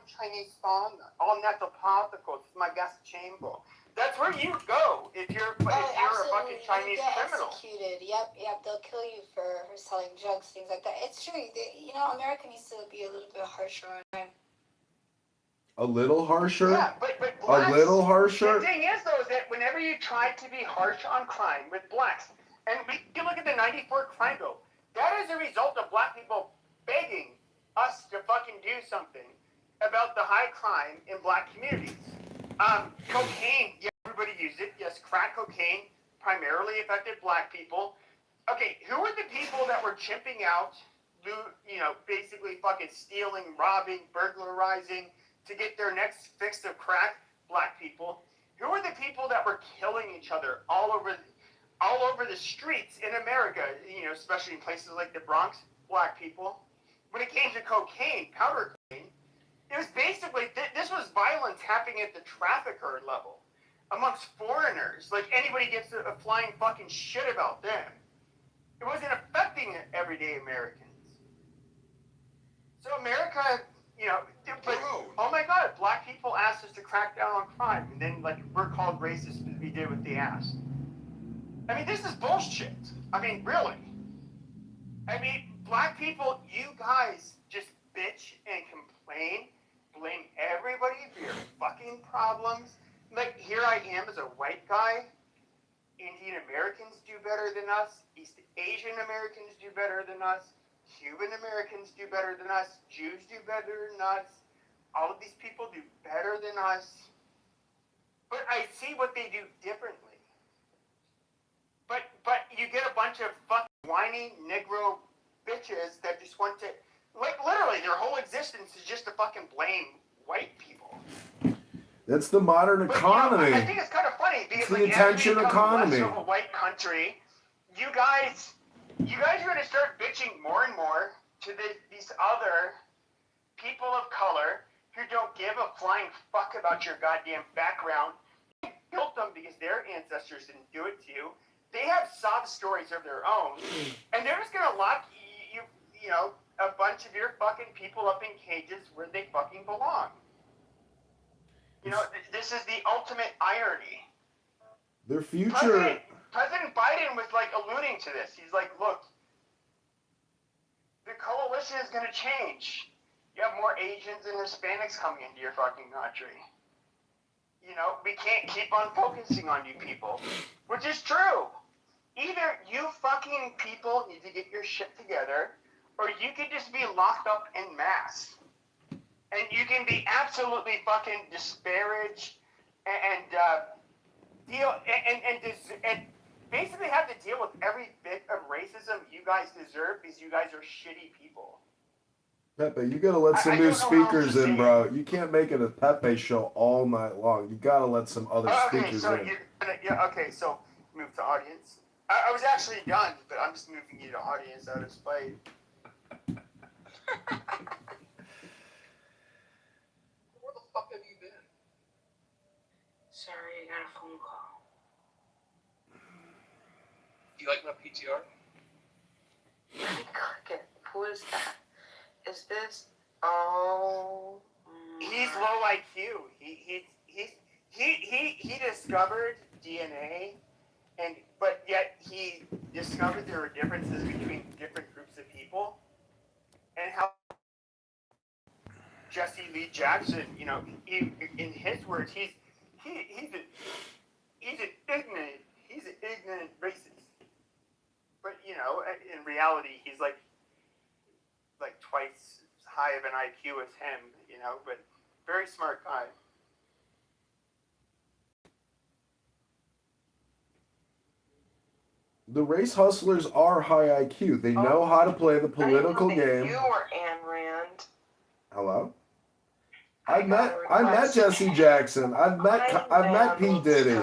Chinese song, all natural particles, it's my gas chamber. That's where you go if you're a fucking Chinese criminal. Executed. Yep. They'll kill you for selling drugs, things like that. It's true. America needs to be a little bit harsher on crime. A little harsher? Yeah, but A blacks, little harsher? The thing is, though, is that whenever you try to be harsh on crime with blacks, and you look at the 94 crime bill, that is a result of black people begging us to fucking do something about the high crime in black communities. Cocaine, yeah, everybody used it. Yes, crack cocaine primarily affected black people. Okay, who were the people that were chimping out, basically fucking stealing, robbing, burglarizing, to get their next fix of crack? Black people. Who are the people that were killing each other all over the streets in America, especially in places like the Bronx? Black people. When it came to cocaine, powder cocaine, it was basically, this was violence happening at the trafficker level amongst foreigners. Like, anybody gives a flying fucking shit about them. It wasn't affecting everyday Americans. So America, but oh my God, black people asked us to crack down on crime, and then we're called racist because we did what they asked. I mean, this is bullshit. I mean, really. I mean, black people, you guys just bitch and complain, blame everybody for your fucking problems. Like, here I am as a white guy. Indian Americans do better than us. East Asian Americans do better than us. Cuban Americans do better than us. Jews do better than us. All of these people do better than us. But I see what they do differently. But you get a bunch of fucking whiny Negro bitches that just want to, literally their whole existence is just to fucking blame white people. That's the modern economy. I think it's kind of funny because it's the attention economy. Less of a white country, you guys are going to start bitching more and more to these other people of color who don't give a flying fuck about your goddamn background. You built them because their ancestors didn't do it to you. They have sob stories of their own, and they're just going to lock a bunch of your fucking people up in cages where they fucking belong. This is the ultimate irony. Their future... President Biden was alluding to this. He's like, look, the coalition is going to change. You have more Asians and Hispanics coming into your fucking country. We can't keep on focusing on you people, which is true. Either you fucking people need to get your shit together, or you could just be locked up en masse. And you can be absolutely fucking disparaged and deal and basically have to deal with every bit of racism you guys deserve because you guys are shitty people. Pepe, you gotta let some new speakers in, bro. You can't make it a Pepe show all night long. You gotta let some other speakers in. Okay, so move to audience. I was actually done, but I'm just moving you to audience out of spite. Where the fuck have you been? Sorry, I got a phone call. Do you like my PTR? Let me click it. Who is that? Is this? Oh. He's low IQ. He discovered DNA, but yet he discovered there were differences between different groups of people, and how Jesse Lee Jackson, in his words, he's an ignorant racist. But in reality, he's like twice as high of an IQ as him, but very smart guy. The race hustlers are high IQ. They know how to play the political game. You were Ayn Rand. Hello? I met Jesse Jackson. I've met P. Diddy.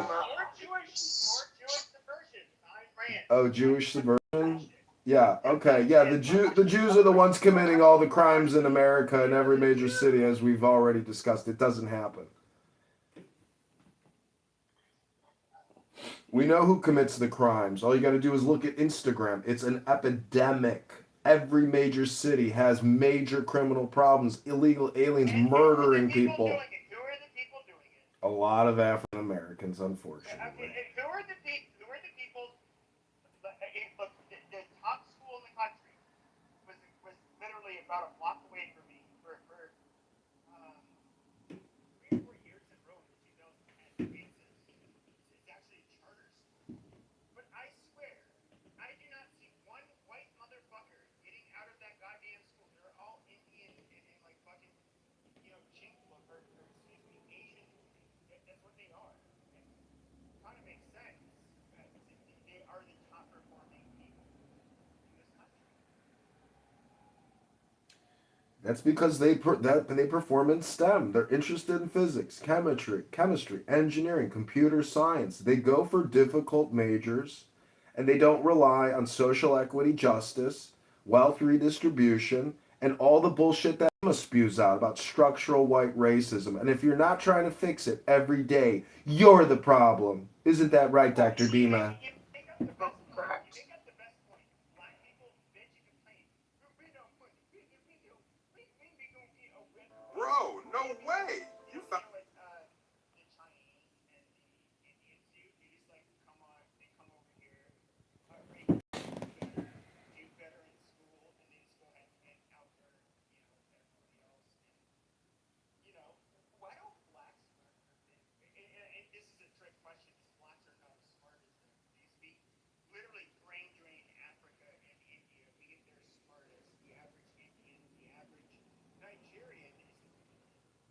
Oh, Jewish subversion? Yeah, okay. Yeah, the Jews are the ones committing all the crimes in America in every major city, as we've already discussed. It doesn't happen. We know who commits the crimes. All you got to do is look at Instagram. It's an epidemic. Every major city has major criminal problems, illegal aliens murdering people. Who are the people doing it? A lot of African Americans, unfortunately. Okay, who are the people? Look, the top school in the country was literally about a block away from me for 3 or 4 years in a row in 2010. It's actually a charter school. But I swear, I do not see one white motherfucker getting out of that goddamn school. They're all Indian and like fucking, chink or excuse me, Asian. That's what they are. It kind of makes sense. They are the top performing people in this country. That's because they perform in STEM. They're interested in physics, chemistry, engineering, computer science. They go for difficult majors, and they don't rely on social equity, justice, wealth redistribution, and all the bullshit that Emma spews out about structural white racism. And if you're not trying to fix it every day, you're the problem. Isn't that right, Dr. Dima? Correct. Black people bitch and complain. We don't put we do we gonna get a red. Bro, no way. You found The Chinese and the Indians they just like come over here, do better in school, and they just go ahead and out there, everybody else. And why don't blacks learn and this is a trick question, because blacks are not as smart as them. These literally brain drain Africa and India. We get their smartest. The average Indian, the average Nigerian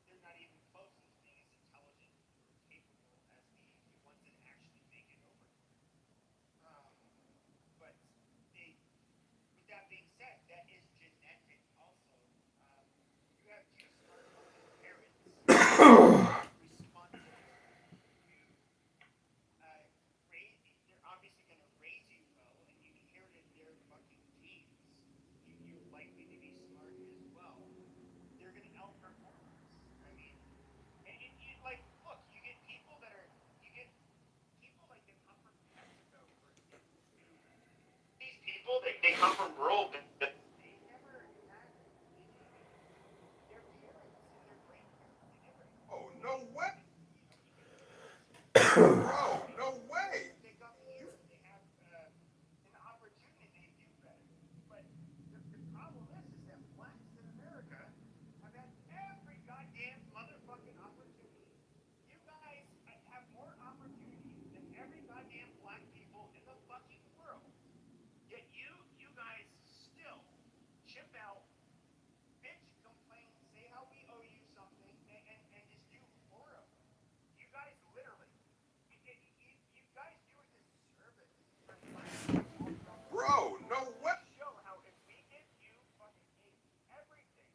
they're not even close as being as intelligent or capable as the ones that actually make it over. But with that being said, that is genetic also. You have two smart fucking parents responsible to they're obviously going to raise you well, and you inherited their fucking genes. You're likely to be smart as well. They're going to outperform us. I mean, and you look, you get people like that come from Mexico, for example. These people, they come from rural, but they never had their parents and their grandparents. They never. Oh, no way. Bro, no way. They come here and they have an opportunity to do better. But the problem is that blacks in America have had every goddamn motherfucking opportunity. You guys have more opportunities than every goddamn black people in the fucking world. Yet you guys still chip out, bitch, complain, say how we owe you something, and just do more of it. You guys literally, you guys do a disservice for black people all throughout the world. Bro, no way. Show how if we give you fucking everything,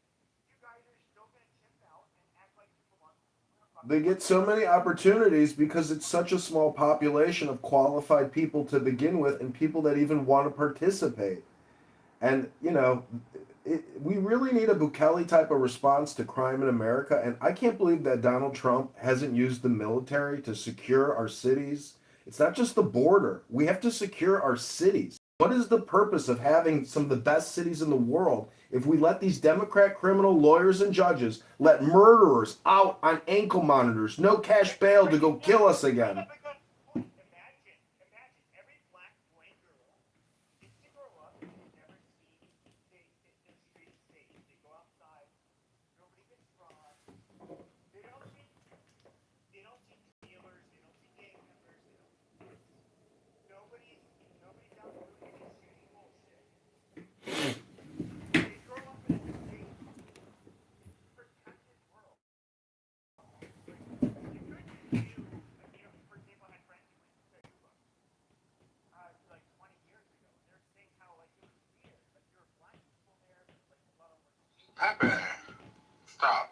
you guys are still gonna chip out and act like people want. they get so many opportunities because it's such a small population of qualified people to begin with, and people that even want to participate. And we really need a Bukele type of response to crime in America. And I can't believe that Donald Trump hasn't used the military to secure our cities. It's not just the border. We have to secure our cities. What is the purpose of having some of the best cities in the world if we let these Democrat criminal lawyers and judges let murderers out on ankle monitors, no cash bail to go kill us again? Imagine every black boy and girl gets to grow up and they never see the streets safe. They go outside, nobody gets robbed. They don't see dealers, they don't see gang members, nobody's out doing any shady bullshit. They grow up in a safe, protected world. The good news for example, I had friends who went to Cuba like 20 years ago, and they're saying how it was weird. Like there were black people there, but like a lot of them were Pepe. Stop.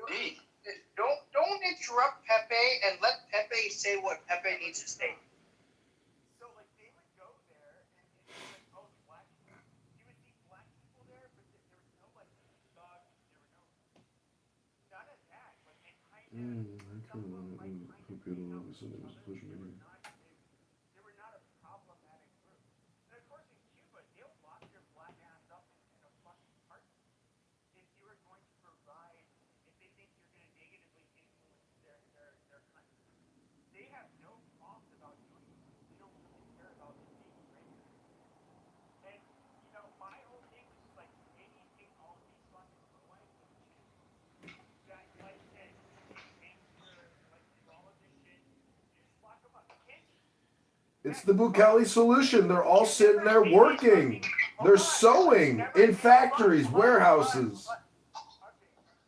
D. Don't interrupt Pepe and let Pepe say what Pepe needs to say. So like they would go there and it's like, oh, the black people. You would see black people there, but there was no like thugs. There were none of that. Like they kind of some of them like they were not a problematic group. And of course in they have no qualms about doing it. They don't really care about it being racist. And my whole thing was just like, maybe you take all of these fucking lowlife bitches that and gangster, do all of this shit, you just lock them up. Kids, It's the Bukele solution. They're all sitting there working. They're sewing in factories, warehouses.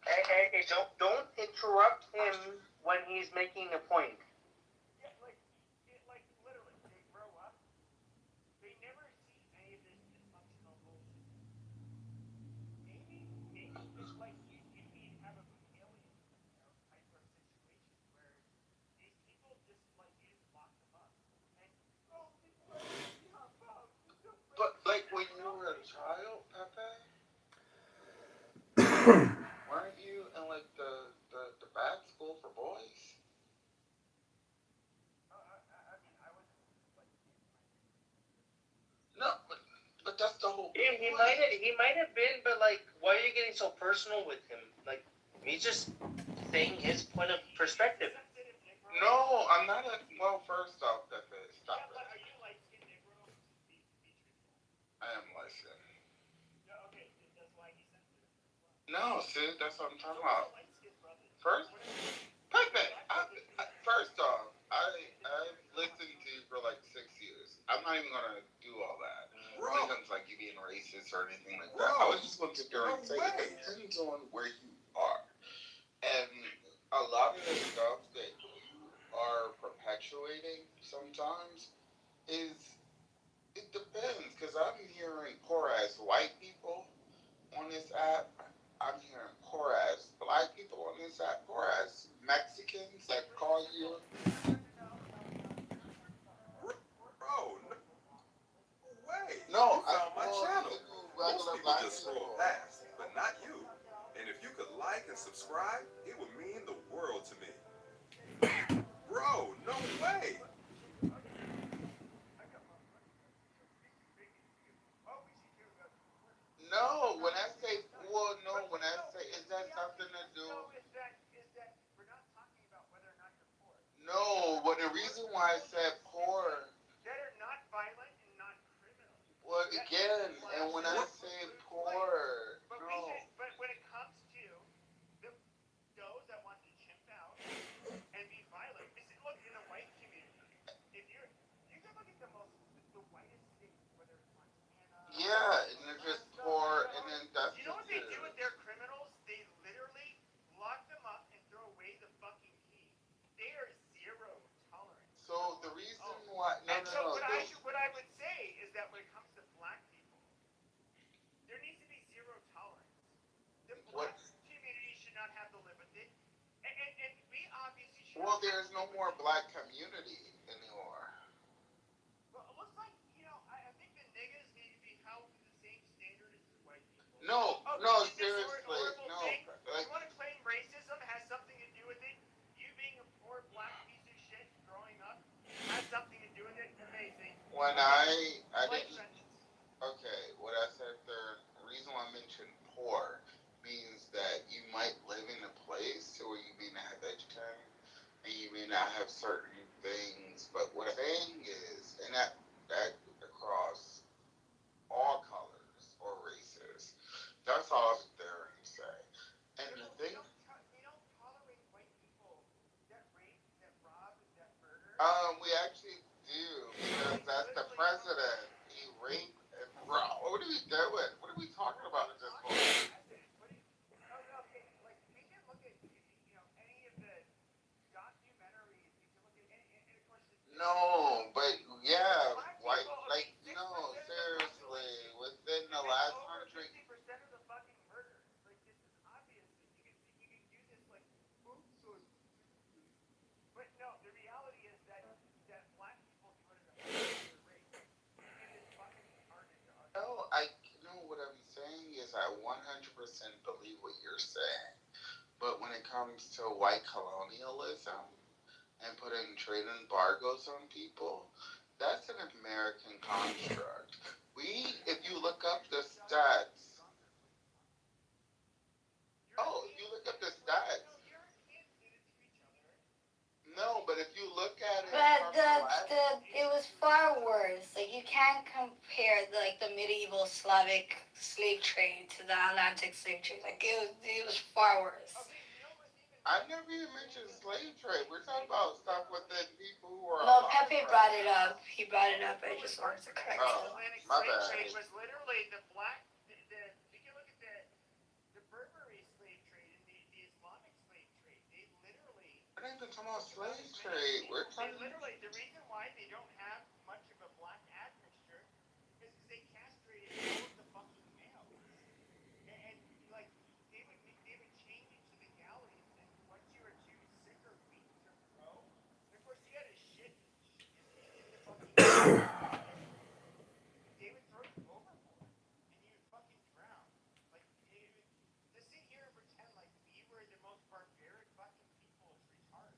Hey, don't interrupt him when he's making a point. Yeah, literally, they grow up, they never see any of this dysfunctional bullshit. Maybe just you need to have a Bukele, type of situation where these people just you just lock them up. And But like when you were a child, Pepe, weren't you in like the bad school for boys? I mean, I wasn't No, but that's the whole. He might have been, but why are you getting so personal with him? He's just saying his point of perspective. No, I'm not a. Well, first off, Pepe, stop it. Are you light-skinned Negro? Be truthful. I am light-skinned. No, okay, that's why he's sensitive. No, Sid, that's what I'm talking So about. light-skinned brother. First, Pepe, first off, I've listened to you for like 6 years. I'm not even gonna do all that. When it comes to you being racist or anything like that, I was just going to sit there and say it depends on where you are. And a lot of the stuff that you are perpetuating sometimes is, it depends, because I'm hearing poor ass white people on this app. I'm hearing poor ass black people on this app, poor ass Mexicans that call you. Bro, no way. No, You found my channel. Most regular people black just scroll people. past, but not you. And if you could like and subscribe, it would mean the world to me. Bro, no way. No, when I say, well, no, when I say, is that something to do? No, is that we're not talking about whether or not you're poor. No, well, the reason why I said poor. That are not violent and not criminal. Well, again, and when I say poor, But no. but when it comes to those that want to chimp out and be violent, look in the white community. If you can look at the whitest states, whether it's Montana. Yeah, and they're just poor, and then that's. You know what they do with their criminals? They literally lock them up and throw away the fucking key. They are zero tolerance. So the reason why, What I would say is that when it comes to black people, there needs to be zero tolerance. The black community should not have to live with it, and we obviously should. Well, there's no more black community anymore. Well, it looks like I think the niggas need to be held to the same standard as the white people. No, seriously, no. You want to claim racism has something to do with it? You being a poor black piece of shit growing up has something to do with it? Amazing. When I didn't. Okay, what I said there, the reason why I mentioned poor means that you might live in a place where you may not have education and you may not have certain things, but what I'm saying is, and that across all colors or races, that's all I was there to say. And the thing. We don't tolerate white people that rape, that rob, that murder. We actually do, because that's the president. He raped and robbed. What are we doing? What are we talking about at this point? Okay, we can look at any of the documentaries. We can look at and of course. No, but yeah, white, seriously, within the last 100. 50% of the fucking murder. This is obvious. You can do this but no, the reality is that black people do it at a higher rate. It is fucking retarded to us. No, I know what I'm saying is I 100% believe what you're saying. But when it comes to white colonialism and putting trade embargoes on people, that's an American construct. If you look up the stats. Oh, if you look up the stats. Europeans did it to each other. No, but if you look far worse. Like you can't compare the medieval Slavic slave trade to the Atlantic slave trade. Like it was far worse. Okay, you know what's even I never even mentioned slave trade. We're talking about stuff within people who are No, alive Pepe right brought it now. up. He brought it up. I just wanted to correct him. Atlantic my slave bad. trade was literally the black. You can look at the Burberry slave trade and the Islamic slave trade. They literally. We're not even talking about slave trade. We're They talking. literally. The reason why they don't have much of a black admixture is because they castrated all of the fucking males, and like they would chain you to the galleys, and once you were too sick or weak to row, and of course you had to shit in the fucking they would throw you overboard, and you would fucking drown. Like to sit here and pretend like we were the most barbaric fucking people is retarded.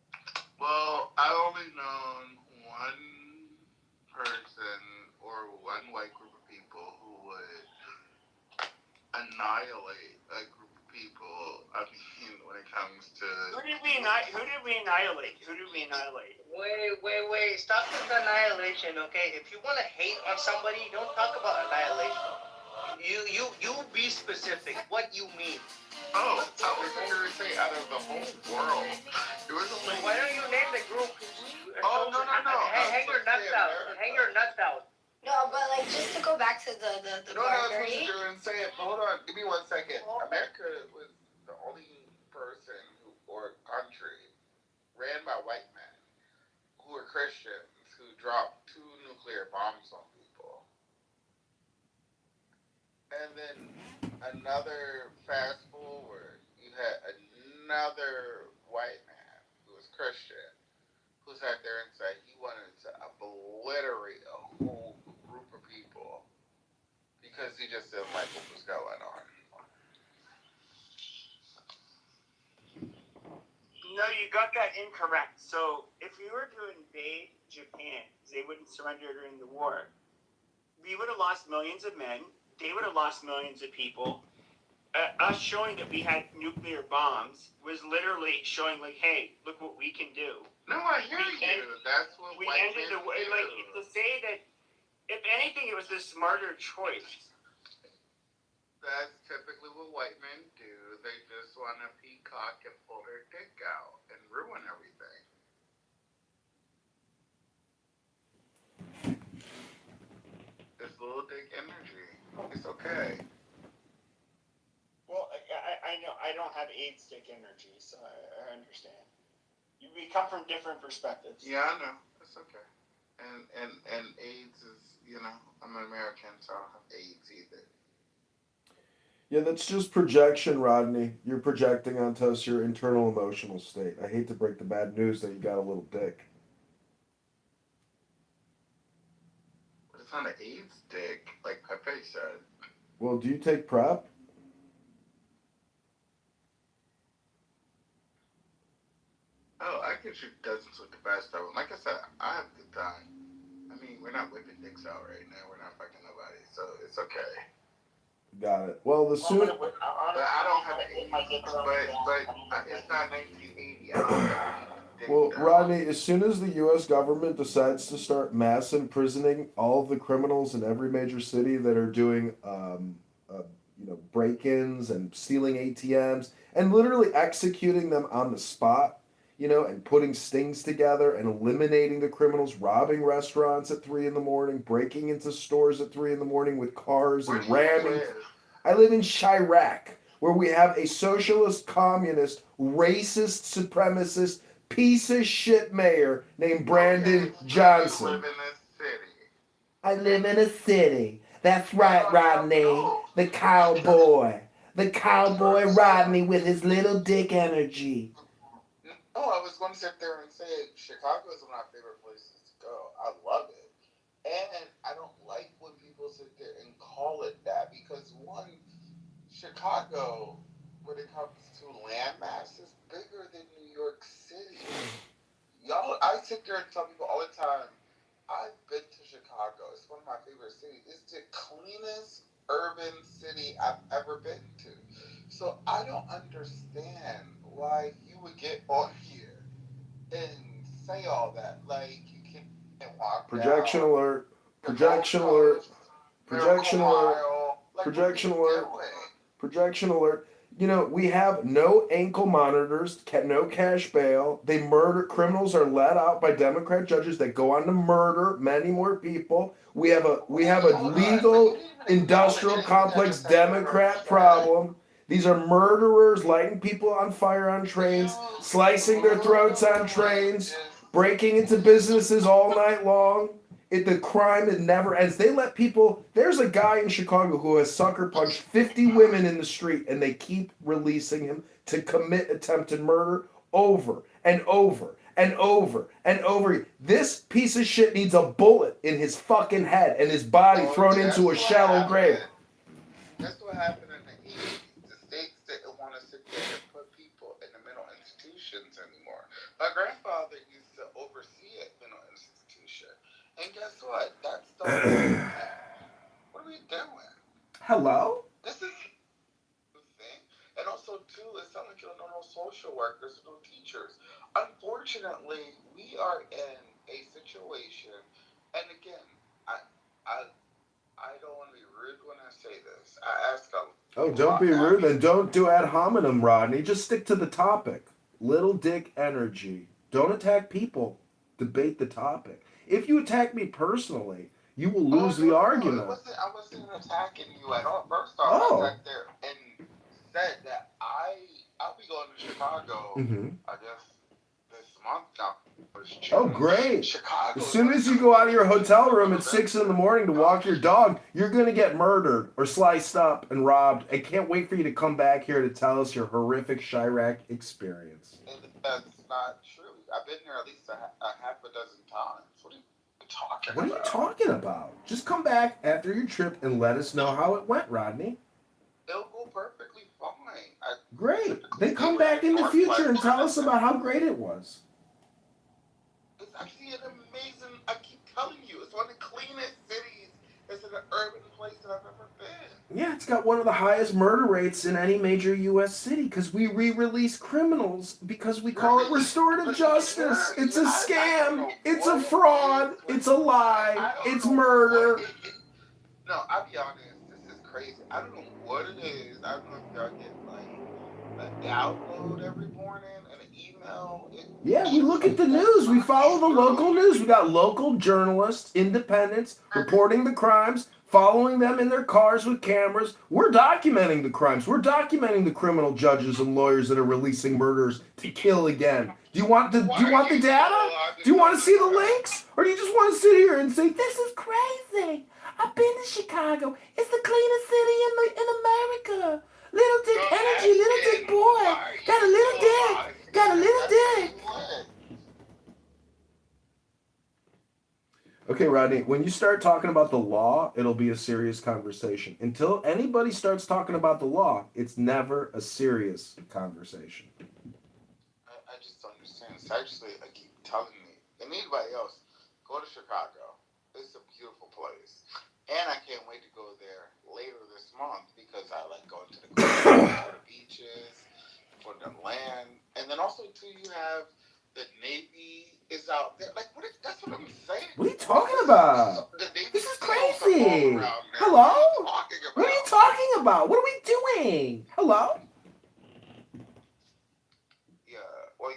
Well, I only known one person or one white group of people who would annihilate a group of people. I mean, when it comes to Who did we annihilate? Who did we annihilate? Wait. Stop with the annihilation, okay? If you want to hate on somebody, don't talk about annihilation. You be specific. What you mean? oh, I was going to say out of the whole world, there was only. Why don't you name the group? Oh, no. Hang your nuts out. Hang your nuts out. No, but just to go back to the No, that's what Burberry. you're doing. Say it. Hold on. Give me 1 second. America was the only person or country ran by white men who were Christians who dropped 2 nuclear bombs on people. And then another fast forward, you had another white man who was Christian who sat there and said he wanted to obliterate a whole group of people because he just didn't like what was going on. No, you got that incorrect. So if we were to invade Japan, they wouldn't surrender during the war. We would have lost millions of men. They would have lost millions of people. Us showing that we had nuclear bombs was literally showing, like, hey, look what we can do. No, I hear you. That's what We white ended men the way. do. Like to say that, if anything, it was the smarter choice. That's typically what white men do. They just want to peacock and pull their dick out and ruin everything. It's little dick energy. It's okay. Well, I know I don't have AIDS dick energy, so I understand. We come from different perspectives. Yeah, I know. It's okay. And AIDS is, I'm an American, so I don't have AIDS either. Yeah, that's just projection, Rodney. You're projecting onto us your internal emotional state. I hate to break the bad news that you got a little dick. But it's not an AIDS dick, like Pepe said. Well, do you take PrEP? Oh, I can shoot dozens with the best of them. Like I said, I have a good time. I mean, we're not whipping dicks out right now. We're not fucking nobody, so it's okay. Got it. Well, the soon. But I don't have AIDS, but it's not 1980. I don't have dick Well, though. Rodney, as soon as the U.S. government decides to start mass imprisoning all of the criminals in every major city that are doing, break-ins and stealing ATMs and literally executing them on the spot, and putting stings together and eliminating the criminals, robbing restaurants at 3 in the morning, breaking into stores at 3 in the morning with cars and ramming. I live in Chirac, where we have a socialist, communist, racist, supremacist, piece of shit mayor named Brandon Johnson. You live in a city. I live in a city. That's right, Rodney. The cowboy. The cowboy Rodney with his little dick energy. No, I was going to sit there and say Chicago is one of my favorite places to go. I love it. And I don't like when people sit there and call it that because, one, Chicago, when it comes to landmass, is bigger than New York City. Y'all, I sit there and tell people all the time, I've been to Chicago. It's one of my favorite cities. It's the cleanest urban city I've ever been to. So I don't understand why you would get on here and say all that. Like, you can and walked Projection out. alert. The Projection phone alert. calls, Projection Miracle alert. Mile. Like, Projection what are you alert. doing? Projection alert. You know, we have no ankle monitors, no cash bail. They murder criminals are let out by Democrat judges that go on to murder many more people. We have a legal industrial complex Democrat problem. These are murderers lighting people on fire on trains, slicing their throats on trains, breaking into businesses all night long. The crime it never ends. They let people. There's a guy in Chicago who has sucker punched 50 women in the street, and they keep releasing him to commit attempted murder over and over and over and over. This piece of shit needs a bullet in his fucking head and his body thrown into a shallow grave. That's what happened in the 80s. The states didn't want to sit there and put people in the mental institutions anymore. My grandfather used to oversee a mental institution. And guess what? That's the whole What are we doing? Hello? This is the thing. And also, too, it's not like you don't know social workers or no teachers. Unfortunately, we are in a situation, and again, I don't want to be rude when I say this. I ask a Oh, don't be rude, then don't do ad hominem, Rodney. Just stick to the topic. Little dick energy. Don't attack people. Debate the topic. If you attack me personally, you will lose the argument. I wasn't attacking you at all. First off, I sat there and said that I'll be going to Chicago. I guess this month now. Oh, great! Chicago. As soon as you go out of your hotel room at 6 in the morning to walk your dog, you're gonna get murdered or sliced up and robbed. I can't wait for you to come back here to tell us your horrific Chirac experience. That's not true. I've been there at least a half a dozen times. What are you talking about? What are you talking about? Just come back after your trip and let us know how it went, Rodney. It'll go perfectly fine. Great. Then come back in the future and tell us about how great it was. It's actually an amazing, I keep telling you, it's one of the cleanest cities. It's an urban place that I've ever been. Yeah, it's got one of the highest murder rates in any major U.S. city because we re-release criminals because we call it restorative justice. It's a scam. It's a fraud. It's a lie. It's murder. No, I'll be honest. This is crazy. I don't know what it is. I don't know if y'all get like a download every morning and an email. Yeah, we look at the news. We follow the local news. We got local journalists, independents, reporting the crimes, following them in their cars with cameras. We're documenting the crimes. We're documenting the criminal judges and lawyers that are releasing murderers to kill again. Do you want the data? Do you want to see the links? Or do you just want to sit here and say, this is crazy? I've been to Chicago. It's the cleanest city in America. Little dick energy, little dick boy. Got a little dick. Got a little dick. Okay, Rodney, when you start talking about the law, it'll be a serious conversation. Until anybody starts talking about the law, it's never a serious conversation. I just don't understand. Seriously, I keep telling me, and anybody else, go to Chicago. It's a beautiful place. And I can't wait to go there later this month because I like going to the beaches, for the land. And then also, too, you have the Navy is out there. Like, that's what I'm saying. What are you talking about? This is crazy. Hello? What are you talking about? What are we doing? Hello? Yeah, well,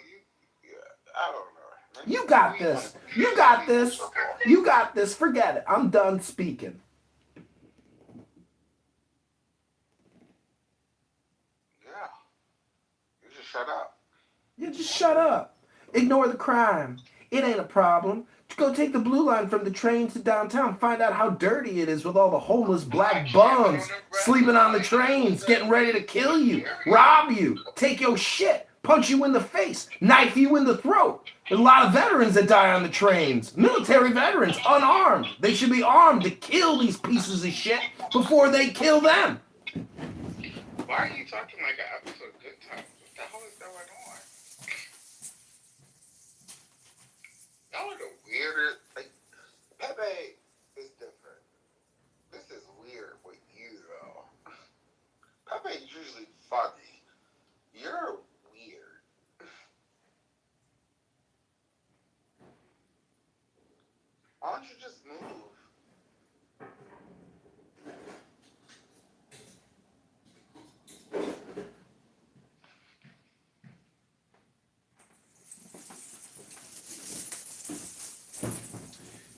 I don't know. You got this. You got this. You got this. Forget it. I'm done speaking. Yeah. You just shut up. Yeah, just shut up. Ignore the crime. It ain't a problem. Go take the blue line from the train to downtown. Find out how dirty it is with all the homeless black bums sleeping on the trains, getting ready to kill you, rob you, take your shit, punch you in the face, knife you in the throat. There's a lot of veterans that die on the trains. Military veterans, unarmed. They should be armed to kill these pieces of shit before they kill them. Why are you talking like an episode of Good Times? What the hell is going on? Y'all are the weirdest. Like, Pepe is different. This is weird with you, though. Pepe is usually funny. You're weird.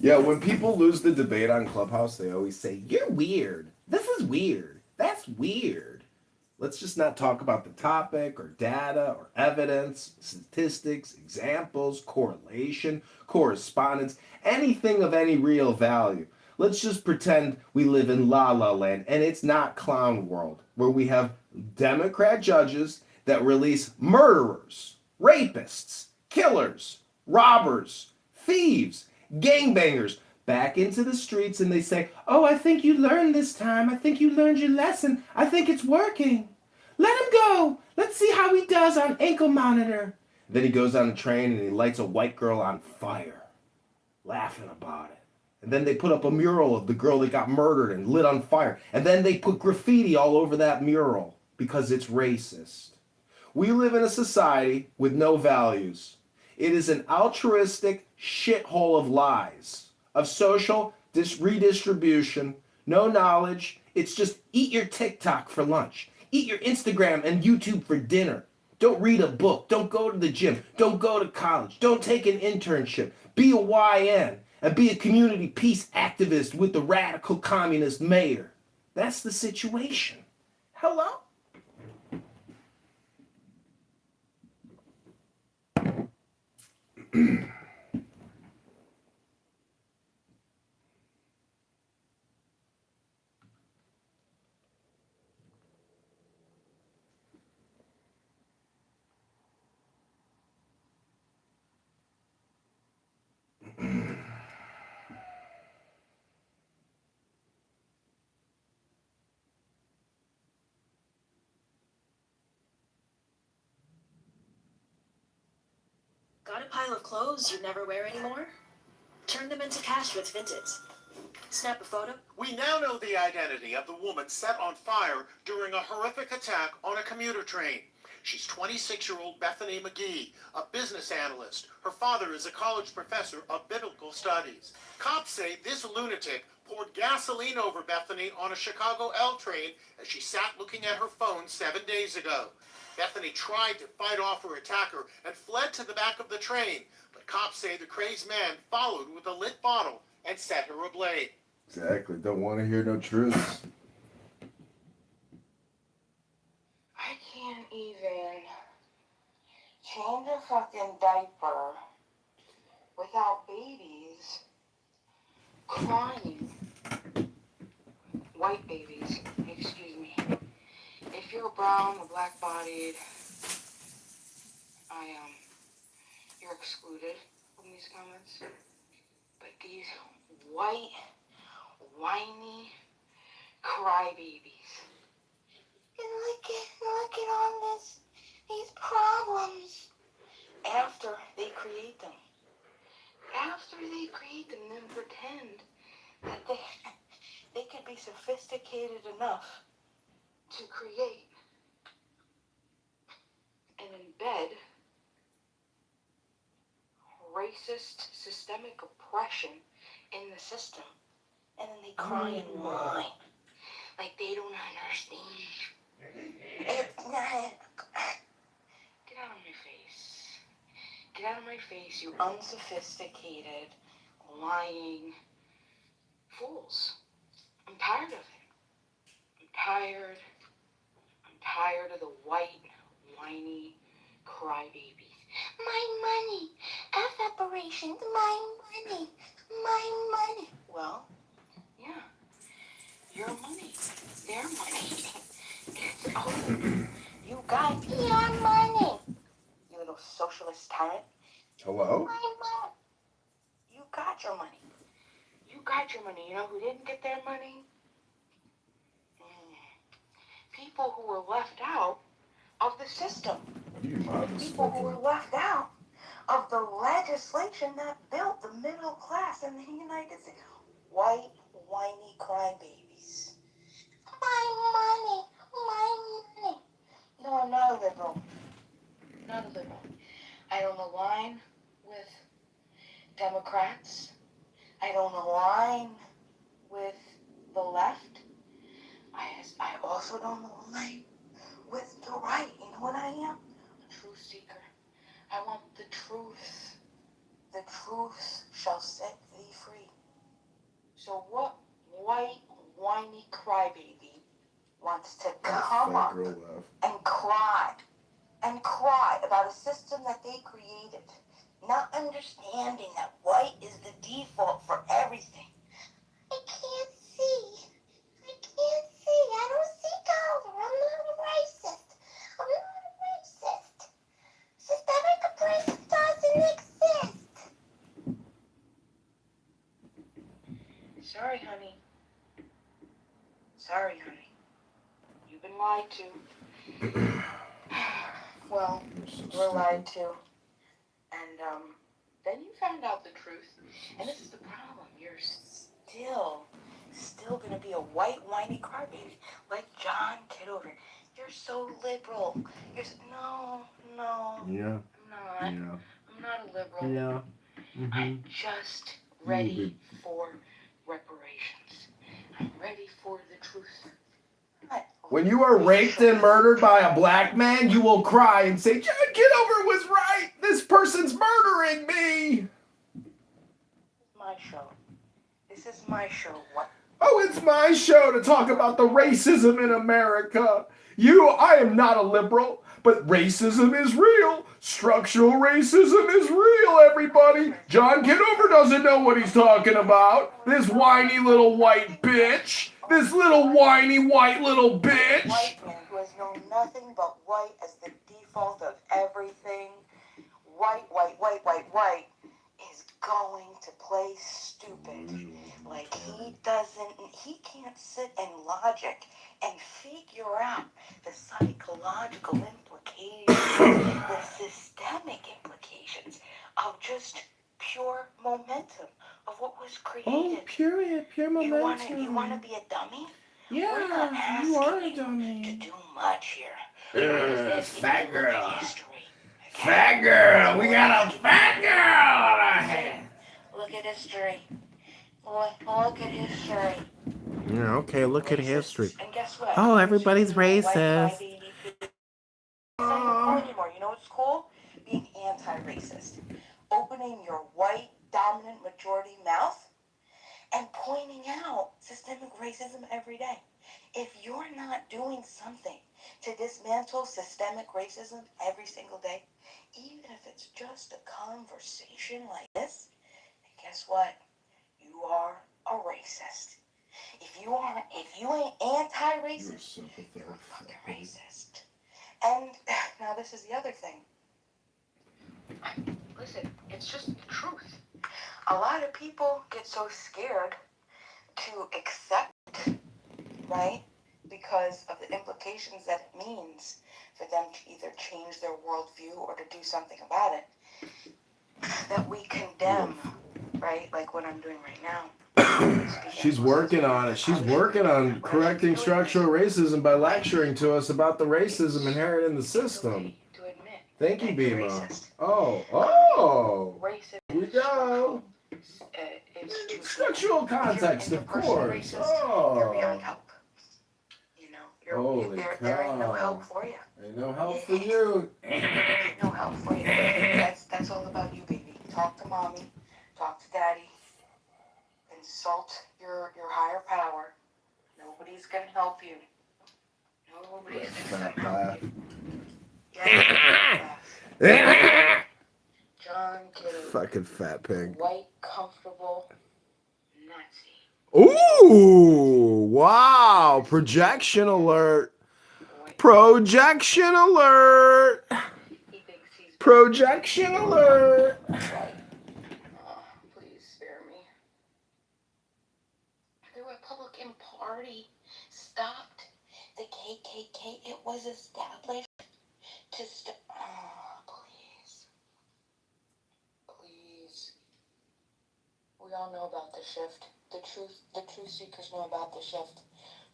Yeah, when people lose the debate on Clubhouse, they always say, "You're weird. This is weird. That's weird." Let's just not talk about the topic or data or evidence, statistics, examples, correlation, correspondence, anything of any real value. Let's just pretend we live in La La Land and it's not Clown World, where we have Democrat judges that release murderers, rapists, killers, robbers, thieves, gangbangers back into the streets and they say, "Oh, I think you learned this time. I think you learned your lesson. I think it's working. Let him go. Let's see how he does on ankle monitor." Then he goes on a train and he lights a white girl on fire, laughing about it. And then they put up a mural of the girl that got murdered and lit on fire. And then they put graffiti all over that mural because it's racist. We live in a society with no values. It is an altruistic shithole of lies, of social redistribution, no knowledge. It's just eat your TikTok for lunch, eat your Instagram and YouTube for dinner. Don't read a book, don't go to the gym, don't go to college, don't take an internship, be a YN, and be a community peace activist with the radical communist mayor. That's the situation. Hello? Got a pile of clothes you'd never wear anymore? Turn them into cash with Vinted. Snap a photo. We now know the identity of the woman set on fire during a horrific attack on a commuter train. She's 26-year-old Bethany McGee, a business analyst. Her father is a college professor of biblical studies. Cops say this lunatic poured gasoline over Bethany on a Chicago L train as she sat looking at her phone 7 days ago. Bethany tried to fight off her attacker and fled to the back of the train, but cops say the crazed man followed with a lit bottle and set her ablaze. Exactly. Don't want to hear no truths. I can't even change a fucking diaper without babies crying. White babies, excuse me. If you're brown or black-bodied, you're excluded from these comments. But these white, whiny crybabies. And look at all these problems. After they create them. Then pretend that they could be sophisticated enough to create and embed racist systemic oppression in the system. And then they cry and whine like they don't understand. It's not. Get out of my face. Get out of my face, you unsophisticated, lying fools. I'm tired of it. I'm tired of the white, whiny crybabies. My money. F reparations. My money. Well, yeah. Your money. Their money. It's over. You got your money. You little socialist tyrant. Hello? My money. You got your money. You know who didn't get their money? People who were left out of the system. People who were left out of the legislation that built the middle class in the United States. White, whiny crybabies. My money. No, I'm not a liberal. I don't align with Democrats. I don't align with the left. I also don't align with the right. You know what I am? A truth seeker. I want the truth. The truth shall set thee free. up and cry about a system that they created, not understanding that white is the default for everything. I can't see. I don't see color. I'm not a racist. Systemic oppression doesn't exist. Sorry, honey. You've been lied to. Well, we're lied to. And then you found out the truth. And this is the problem. You're still gonna be a white whiny crybaby like John Kitover. You're so liberal. No. Yeah. I'm not. I'm not a liberal. Yeah. Mm-hmm. I'm just ready for reparations. I'm ready for the truth. When you are raped and murdered by a black man, you will cry and say, John Kitover was right. This person's murdering me. My show. This is my show. What? Oh, it's my show to talk about the racism in America. I am not a liberal, but racism is real. Structural racism is real, everybody. John Kitover doesn't know what he's talking about. This whiny little white bitch. This little whiny white little bitch. White man who has known nothing but white as the default of everything. White is going to play stupid. Like he can't sit in logic and figure out the psychological implications, the systemic implications of just pure momentum of what was created. Oh, pure momentum. You wanna be a dummy? Yeah, We're not asking you are a to dummy. do much here. Fat girl. History. Fat girl. We got a fat girl on our hands. Look at history. Look at history. Yeah, okay, look at history. And guess what? Oh, everybody's racist. Anymore. You know what's cool? Being anti-racist. Opening your white dominant majority mouth and pointing out systemic racism every day. If you're not doing something to dismantle systemic racism every single day, even if it's just a conversation like this, then guess what? You are a racist. If you ain't anti-racist, you're a fucking racist. And now this is the other thing. Listen, it's just the truth. A lot of people get so scared to accept, right? Because of the implications that it means for them to either change their worldview or to do something about it, that we condemn, right? Like what I'm doing right now. She's working on it. She's working on correcting structural racism by lecturing to us about the racism inherent in the system. Thank you, Bima. Oh. Here we go. Structural context, of course. Oh. Holy cow. There ain't no help for you. Ain't no help for you. There ain't no help for you. That's all about you, baby. Talk to mommy. Talk to daddy. Consult your higher power. Nobody's gonna help you. Nobody's gonna help you. Yeah. John Kitover. Fucking fat pig. White, comfortable Nazi. Ooh, wow. Projection alert. Projection alert. He thinks he's Projection alert. right. Please spare me. The Republican Party stopped the KKK. It was established to stop. Please. We all know about the shift. The truth seekers know about the shift.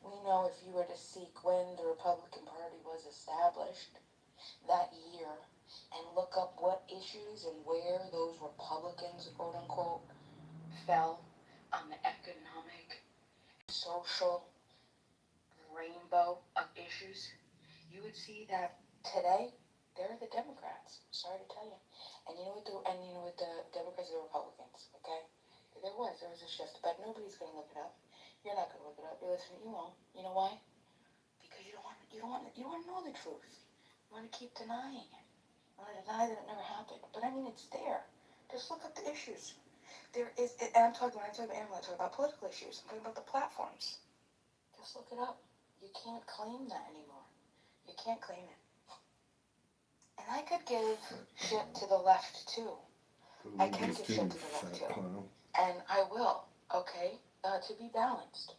We know if you were to seek when the Republican Party was established that year and look up what issues and where those Republicans, quote unquote, fell on the economic, social rainbow of issues, you would see that today they're the Democrats. Sorry to tell you. And you know what the Democrats are the Republicans, okay? There was a shift, but nobody's gonna look it up. You're not gonna look it up. You're listening, you won't. You know why? Because you don't want to You don't want to know the truth. You want to keep denying it. You want to deny that it never happened. But I mean, it's there. Just look up the issues. There is, and when I'm talking about animal, I'm talking about political issues. I'm talking about the platforms. Just look it up. You can't claim that anymore. You can't claim it. And I could give shit to the left too. I can give shit to the left too. And I will, okay? To be balanced.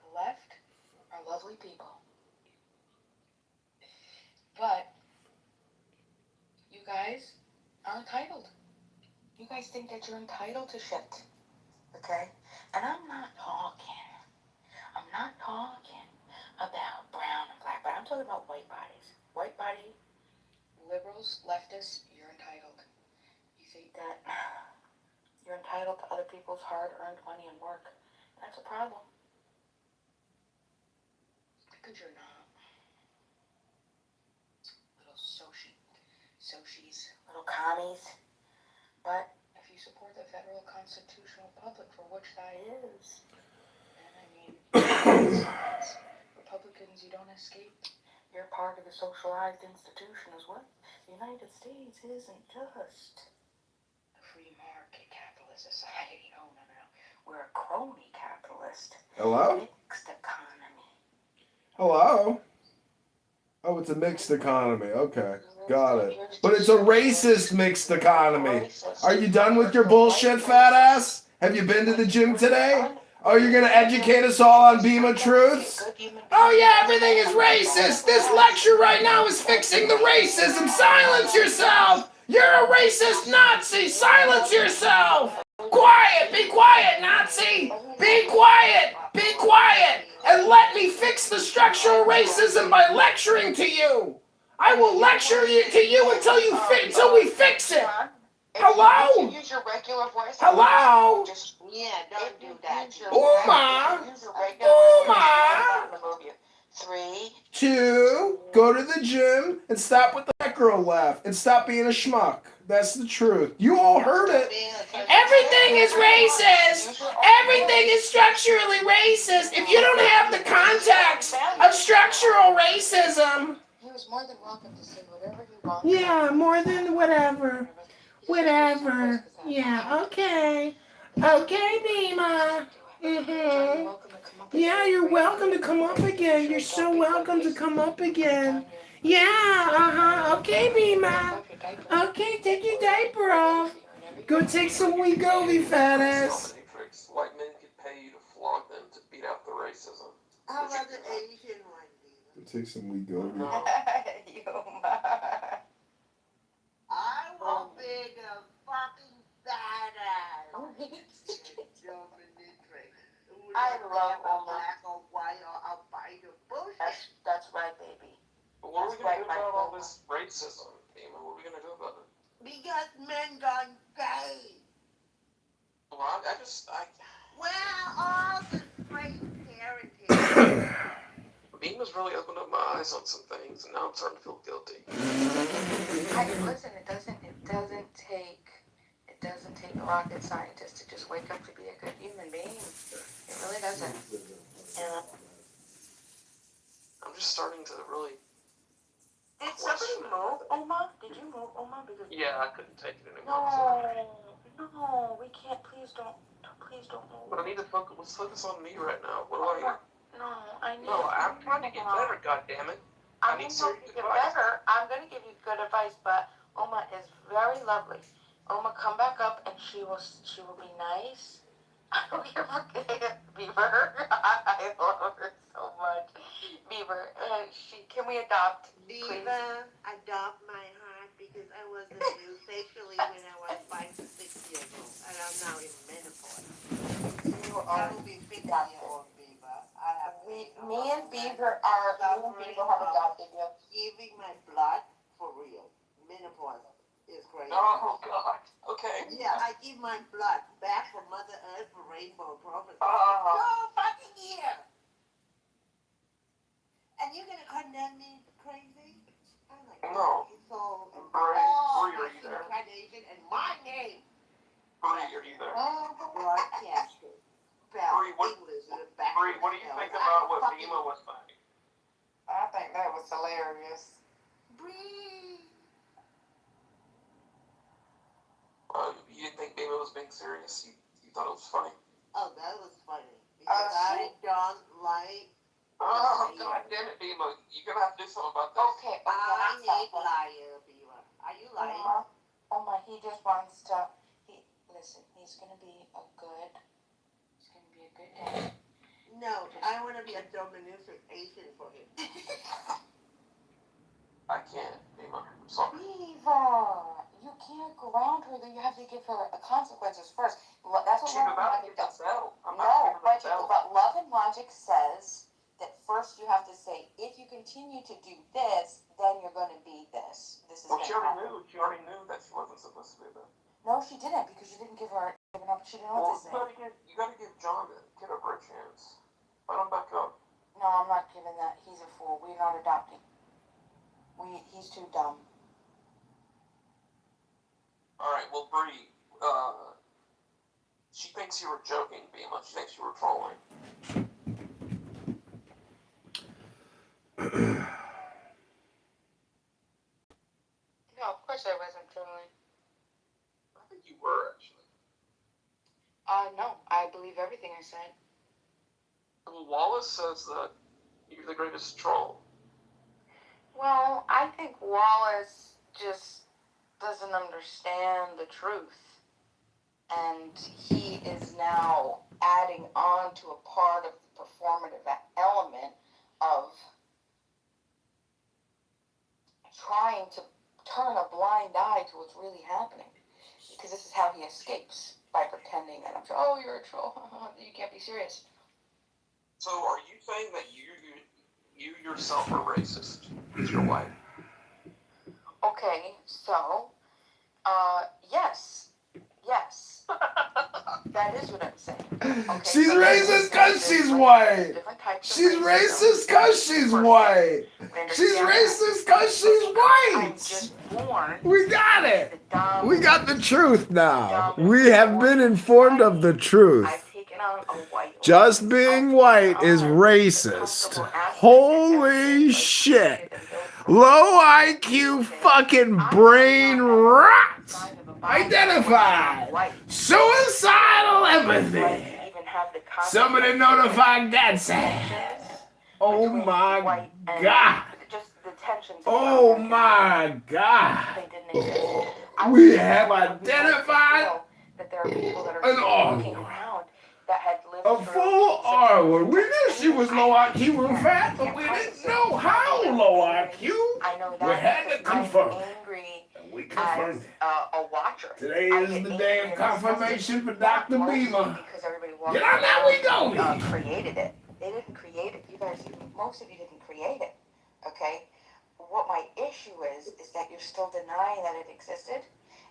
The left are lovely people. But you guys are entitled. You guys think that you're entitled to shit. Okay? And I'm not talking about brown and black, but I'm talking about white bodies. White body, liberals, leftists, you're entitled. You think that you're entitled to other people's hard-earned money and work. That's a problem. Because you're not. Little sociis, little commies. But if you support the federal constitutional republic, for which that is, then I mean, Republicans, you don't escape. You're part of the socialized institution as well. The United States isn't just a free market capitalist society. No. We're a crony capitalist. Hello? Mixed economy. Hello? Oh, it's a mixed economy. Okay. Got it. But it's a racist mixed economy. Are you done with your bullshit, fat ass? Have you been to the gym today? Oh, you're gonna educate us all on Bema Truths? Oh yeah, everything is racist! This lecture right now is fixing the racism! Silence yourself! You're a racist Nazi! Silence yourself! Quiet! Be quiet, Nazi! Be quiet! Be quiet! And let me fix the structural racism by lecturing to you! I will lecture to you until we fix it! Hello? If you use your regular voice. Hello? Just, don't do that. Uma! Uma! 3. 2, go to the gym and stop with that girl laugh and stop being a schmuck. That's the truth. You all heard it. Everything is racist. Everything is structurally racist. If you don't have the context of structural racism. He was more than welcome to say whatever he wants. Yeah, more than whatever. Whatever. Yeah, okay. Okay, Bema. Mm-hmm. Yeah, you're welcome to come up again. You're so welcome to come up again. Yeah, okay, Bema. Okay, take your diaper off. Go take some Wegovy, fat ass. White men could pay you to flaunt them to beat out the racism. How about the Asian one, Go take some Wegovy. I will be the fucking badass. I love black or white or albino bullshit. That's right, baby. But what are we going to do about all this racism, Bema? What are we going to do about it? Because men gone gay. Well, I Where all the great parenting? Bema's really opened up my eyes on some things, and now I'm starting to feel guilty. Listen, it doesn't take a rocket scientist to just wake up to be a good human being. It really doesn't. Yeah. I'm just starting to really. Did somebody move, Oma? Did you move, Oma? Because Yeah, I couldn't take it anymore. No, we can't. Please don't move. But I need to focus. Let's focus on me right now. What do I? No, I need. No, I'm trying to get better. goddammit. I'm going to help you get better. I'm going to give you good advice, but Oma is very lovely. Oma, come back up, and she will be nice. I don't care for Beaver. I love her so much. Beaver, can we adopt? Beaver, adopt my heart because I was abused sexually when I was 5 to 6 years old, and I'm now in menopause. I will be 50 years old, Beaver. Me and Beaver have adopted you. Giving my blood for real. Menopause is crazy. Oh God. Okay. Yeah, I give my blood back for Mother Earth for Rainbow Prophecy. Uh-huh. Go fucking here! And you're gonna condemn me crazy? I'm like, No. So, Bree, all are my you there? incarnation and my name. Bree, are you there? All the broadcasters. spell Bree, what- English in a backwards Bree, what do you spell. think I about what fucking- Bima was saying? I think that was hilarious. Bree. You didn't think Bima was being serious? You thought it was funny? Oh, that was funny. Because I don't like. Oh, God damn it, Bima. You're going to have to do something about this. Okay, I hate liar, Beaver. Are you lying? Oh my, he just wants to. Listen, he's gonna be a good dad. No, I want to be a dominant agent for him. I can't, Bima. I'm sorry. Beaver, you can't ground her. You have to give her consequences first. That's what She's love and about to logic get does. the belt. I'm No, not giving her the belt. but love and logic says that first you have to say, if you continue to do this, then you're going to be this. This is Well, going she to already happen. knew. She already knew that she wasn't supposed to be there. No, she didn't, because you didn't give her enough. She didn't know Well, what to say. you gotta give John a Kitover a chance. Let him back up. No, I'm not giving that. He's a fool. We're not adopting. He's too dumb. Alright, well, Bree, she thinks you were joking, Bima. She thinks you were trolling. No, of course I wasn't trolling. I think you were, actually. No, I believe everything I said. Well, Wallace says that you're the greatest troll. Well, I think Wallace just doesn't understand the truth. And he is now adding on to a part of the performative element of trying to turn a blind eye to what's really happening. Because this is how he escapes, by pretending that I'm sure, oh, you're a troll. You can't be serious. So, are you saying that you yourself are racist with your wife? Okay, so, yes. That is what I'm saying. Okay, She's so racist because there's she's white. different types of She's racism. racist because she's white. She's racist because she's I'm white. just born. We got it. The dumb, We got the truth now. We have been informed of the truth. I've taken on a white. Just being white is racist. Holy shit. Low IQ fucking brain rot. Identified. Suicidal empathy. Somebody notify Gadsden. Oh my god. Just the tensions. Oh my god. They didn't exist. We have identified that there are people that an are looking R-word. around that had lived A through full R word. We knew such she was low IQ and fat, but we didn't know how low IQ. I know We that had to because confirm I'm it. angry And we confirmed as it. a watcher. Today I is get the angry day of and confirmation for disgusted, Dr. mostly Beamer. because everybody walked Get on that we go. created it. They didn't create it. You guys, most of you didn't create it. Okay? What my issue is that you're still denying that it existed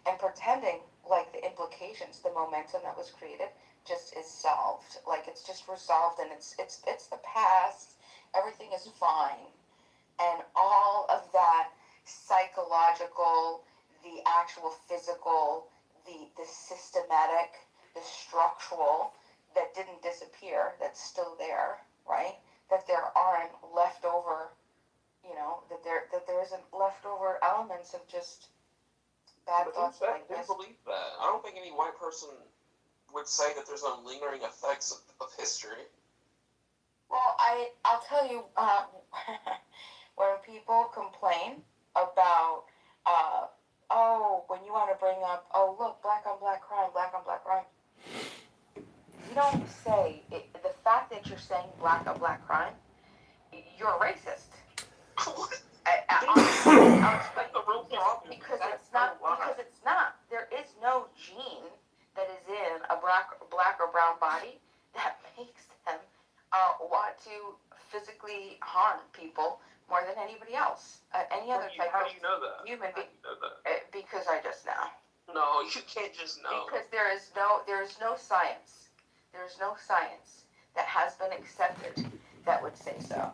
and pretending like the implications, the momentum that was created just is solved. Like it's just resolved and it's the past. Everything is fine. And all of that psychological, the actual physical, the systematic, the structural that didn't disappear, that's still there, right? That there aren't leftover, that there isn't leftover elements of just bad But thoughts who like didn't this. believe that? I don't think any white person would say that there's no lingering effects of history. Well, I'll tell you, when people complain about, when you want to bring up, oh, look, black on black crime, you don't say, the fact that you're saying black on black crime, you're a racist. I'll explain. The real problem. Because it's not. There is no gene that is in a black or brown body that makes them want to physically harm people more than anybody else. Any other type How of do you know that? human being. How do you know that? Because I just know. No, you can't just know. Because there is no science. There is no science that has been accepted that would say so.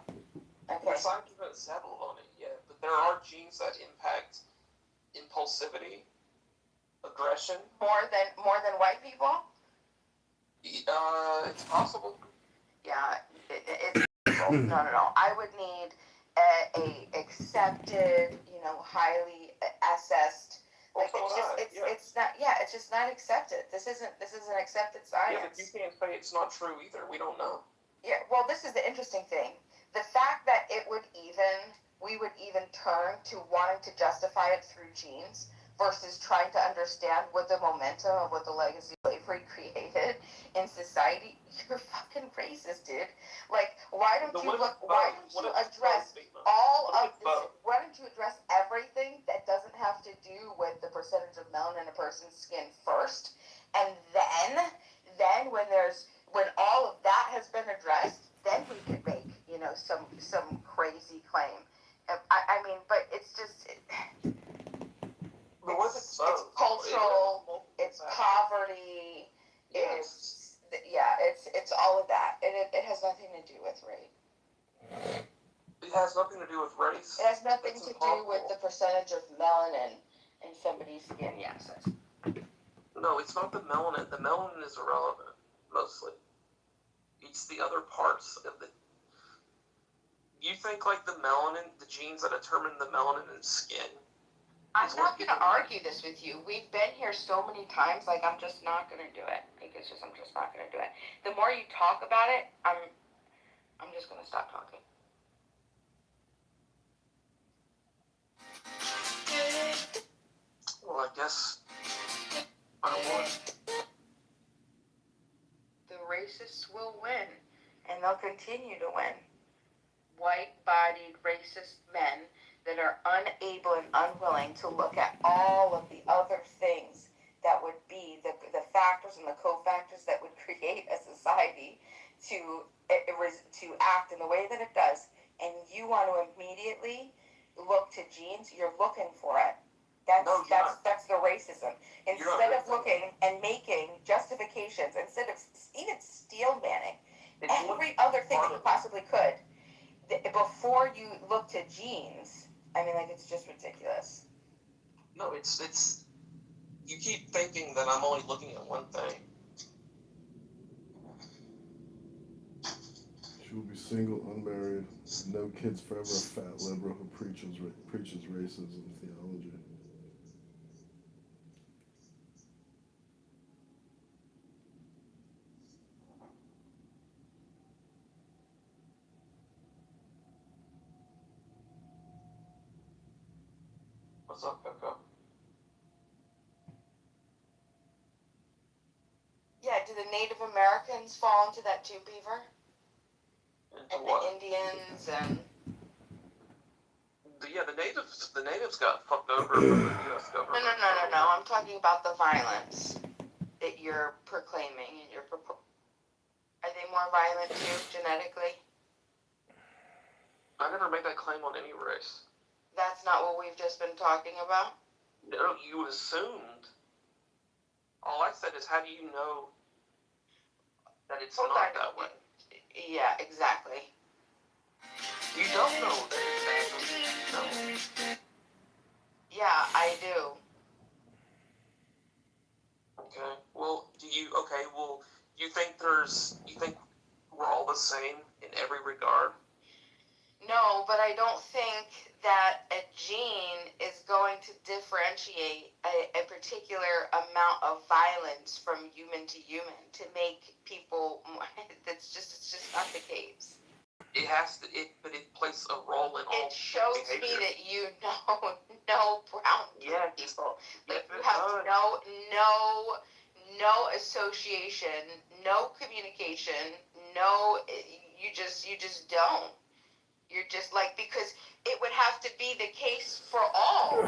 Okay. The science hasn't settled on it yet, but there are genes that impact impulsivity, aggression. More than white people? It's possible. Yeah, it's no. I would need a accepted, highly assessed. Well, Like so it's would just I. Yeah. it's not, yeah, it's just not accepted. This isn't accepted Yeah, but you science. can't say it's not true either. We don't know. Yeah, well, this is the interesting thing. The fact that we would even turn to wanting to justify it through genes versus trying to understand what the momentum of what the legacy of slavery created in society, you're fucking racist, dude. Like, why don't you address all of this? Why don't you address everything that doesn't have to do with the percentage of melanin in a person's skin first, and then when all of that has been addressed, then we could make, some crazy claim. I mean, but it's just it's cultural, it's poverty, it's all of that, and it has nothing to do with race. It has nothing to do with race. It has nothing to do with the percentage of melanin in somebody's skin. Yes. No, it's not the melanin. The melanin is irrelevant, mostly. It's the other parts of the... You think like the melanin, the genes that determine the melanin in skin... I'm not going to argue this with you. We've been here so many times, like, I'm just not going to do it. I'm just not going to do it. The more you talk about it, I'm just going to stop talking. Well, I guess I won. The racists will win, and they'll continue to win. White-bodied racist men that are unable and unwilling to look at all of the other things that would be the factors and the cofactors that would create a society to act in the way that it does, and you want to immediately look to genes. You're looking for it. That's the racism. Instead of looking and making justifications, instead of even steel manning every other thing that you possibly could, before you look to genes, I mean, like, it's just ridiculous. No, it's... You keep thinking that I'm only looking at one thing. She will be single, unmarried, no kids forever, a fat liberal who preaches racism theology. What's up, Coco? Yeah, do the Native Americans fall into that too, Beaver? Into And what? the Indians and... The natives got fucked over from the U.S. government. No. I'm talking about the violence that you're proclaiming, and are they more violent too, genetically? I never made that claim on any race. That's not what we've just been talking about? No, you assumed. All I said is, how do you know that it's not that way? Yeah, exactly. You don't know that it's actually... No. Yeah, I do. Okay. Well, you think we're all the same in every regard? No, but I don't think that a gene is going to differentiate a particular amount of violence from human to human to make people more, it's just not the case. It has to, but it plays a role in all. It shows behavior. me that you know brown people. Like, you have no association, no communication, you just don't. You're just like, because it would have to be the case for all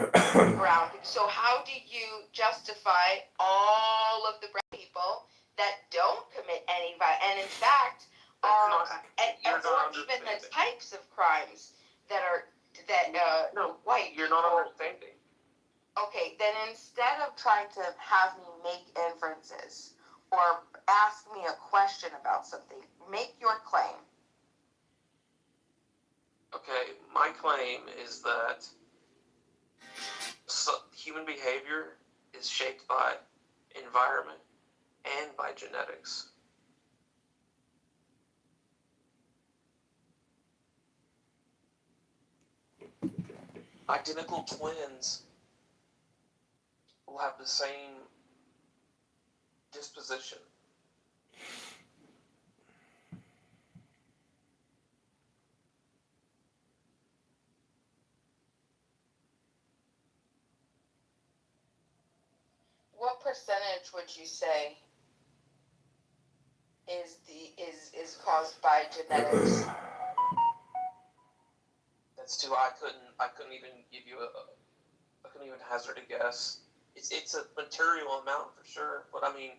brown people. So how do you justify all of the brown people that don't commit any violence, and in fact or even the types of crimes that white you're people... not understanding. Okay, then instead of trying to have me make inferences or ask me a question about something, make your claim. Okay, my claim is that human behavior is shaped by environment and by genetics. identical twins will have the same disposition. What percentage would you say is caused by genetics? That's too. I couldn't even give you I couldn't even hazard a guess. It's a material amount for sure, but I mean,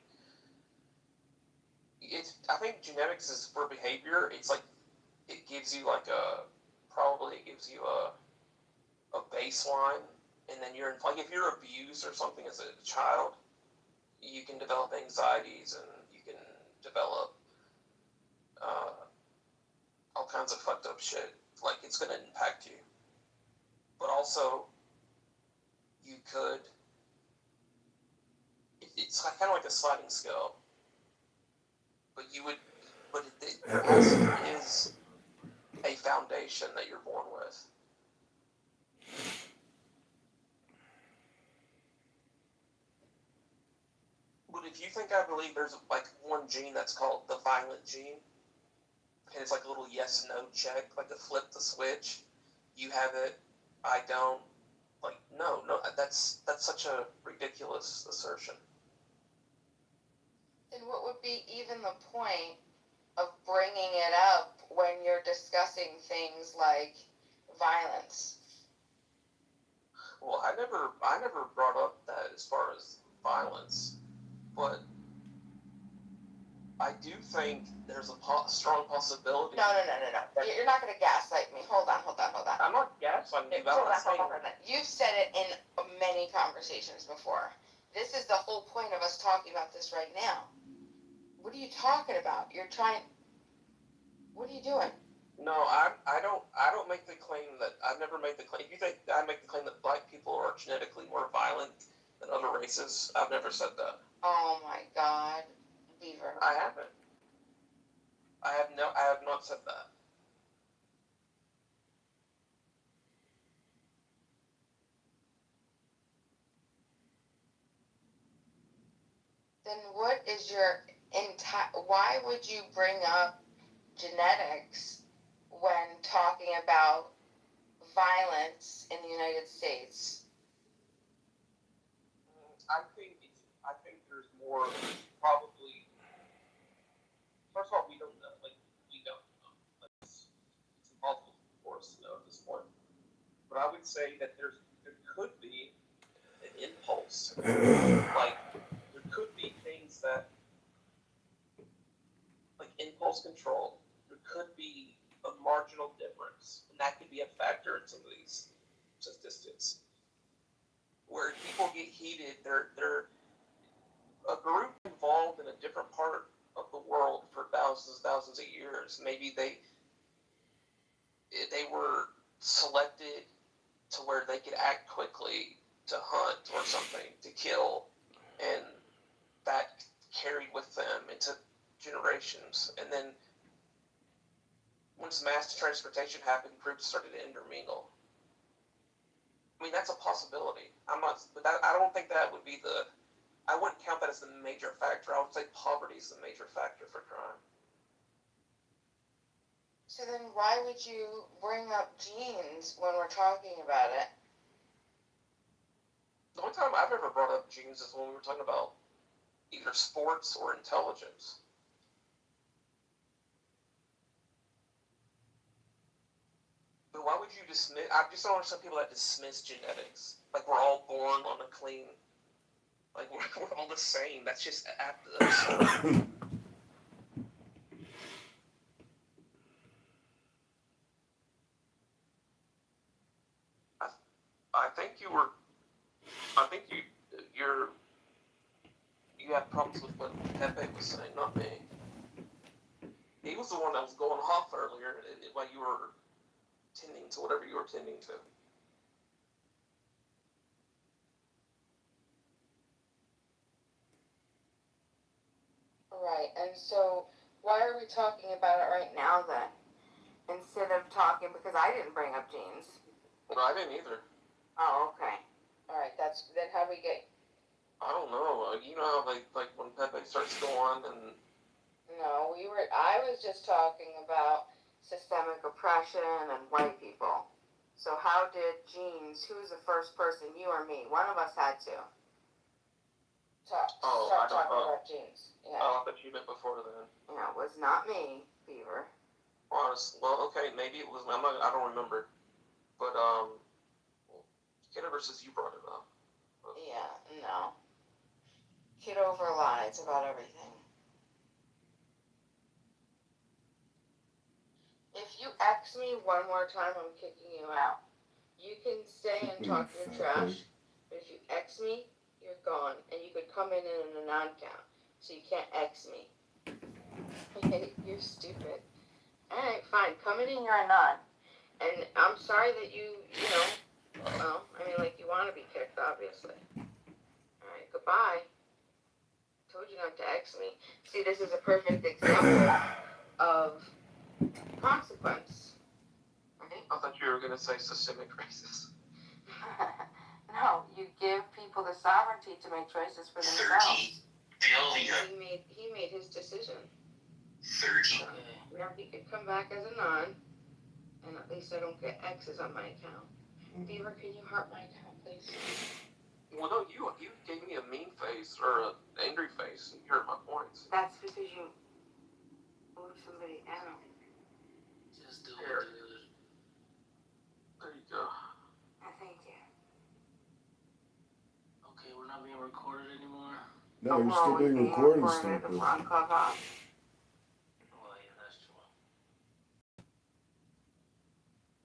I think genetics is for behavior. It's like it gives you like it gives you a baseline, and then like if you're abused or something as a child, you can develop anxieties and you can develop all kinds of fucked up shit. Like it's gonna impact you, but also you could. It's kind of like a sliding scale, but it also is a foundation that you're born with. But if you think I believe there's like one gene that's called the violent gene, and it's like a little yes/no check, like to flip the switch, you have it, I don't. Like no, that's such a ridiculous assertion. Then what would be even the point of bringing it up when you're discussing things like violence? Well, I never brought up that as far as violence, but I do think there's a strong possibility. No. You're not going to gaslight me. Hold on. I'm not gaslighting you. Hold on. You've said it in many conversations before. This is the whole point of us talking about this right now. What are you talking about? What are you doing? No, I don't make the claim that I've never made the claim. If you think I make the claim that black people are genetically more violent than other races, I've never said that. Oh my God, Beaver. I haven't. I have not said that. Then what is your why would you bring up genetics when talking about violence in the United States? I think there's more probably. First of all, we don't know. We don't know. It's impossible for us to know at this point. But I would say that there could be an impulse. Like there could be things that like impulse control. There could be a marginal difference, and that could be a factor in some of these statistics. Where people get heated, they're a group involved in a different part of the world for thousands of years. Maybe they were selected to where they could act quickly to hunt or something, to kill, and that carried with them into generations. And then once mass transportation happened, groups started to intermingle. I mean, that's a possibility. I don't think that would be I wouldn't count that as the major factor. I would say poverty is the major factor for crime. So then why would you bring up genes when we're talking about it? The only time I've ever brought up genes is when we were talking about either sports or intelligence. But why would you dismiss? I just don't understand people that dismiss genetics. Like we're all born on a clean. Like we're all the same. That's just absurd. I think you have problems with what Pepe was saying, not me. He was the one that was going off earlier while you were tending to whatever you were tending to. Right, and so why are we talking about it right now then? Instead of talking, because I didn't bring up genes. No, I didn't either. Oh, okay. All right. Then how do we get? I don't know. You know how like when Pepe starts to go on and. No, I was just talking about systemic oppression and white people. So how did Jeans? Who was the first person? You or me? One of us had to. Start talking about Jeans. Yeah. Oh, I thought you meant before then. Yeah, it was not me, Beaver. Well, okay, maybe it was. I don't remember. But Kitover says you brought it up. Yeah, no. Kitover lies about everything. If you X me one more time, I'm kicking you out. You can stay and talk your trash, but if you X me, you're gone, and you could come in a non-count, so you can't X me. You're stupid. Alright, fine, come in and you're a non. And I'm sorry that you want to be kicked, obviously. Alright, goodbye. Told you not to X me. See, this is a perfect example of consequence. I thought you were gonna say systemic racism. No, you give people the sovereignty to make choices for themselves. He made his decision. 30. Now he could come back as a non, and at least I don't get X's on my account. Beaver, can you heart my account, please? Well, no, you gave me a mean face or an angry face, and you hurt my points. That's because you moved somebody out. Just do it, dude. There you go. Thank you. Okay, we're not being recorded anymore. No, you're still being recorded, stupid. On Clubhouse. Oh, yeah, that's true.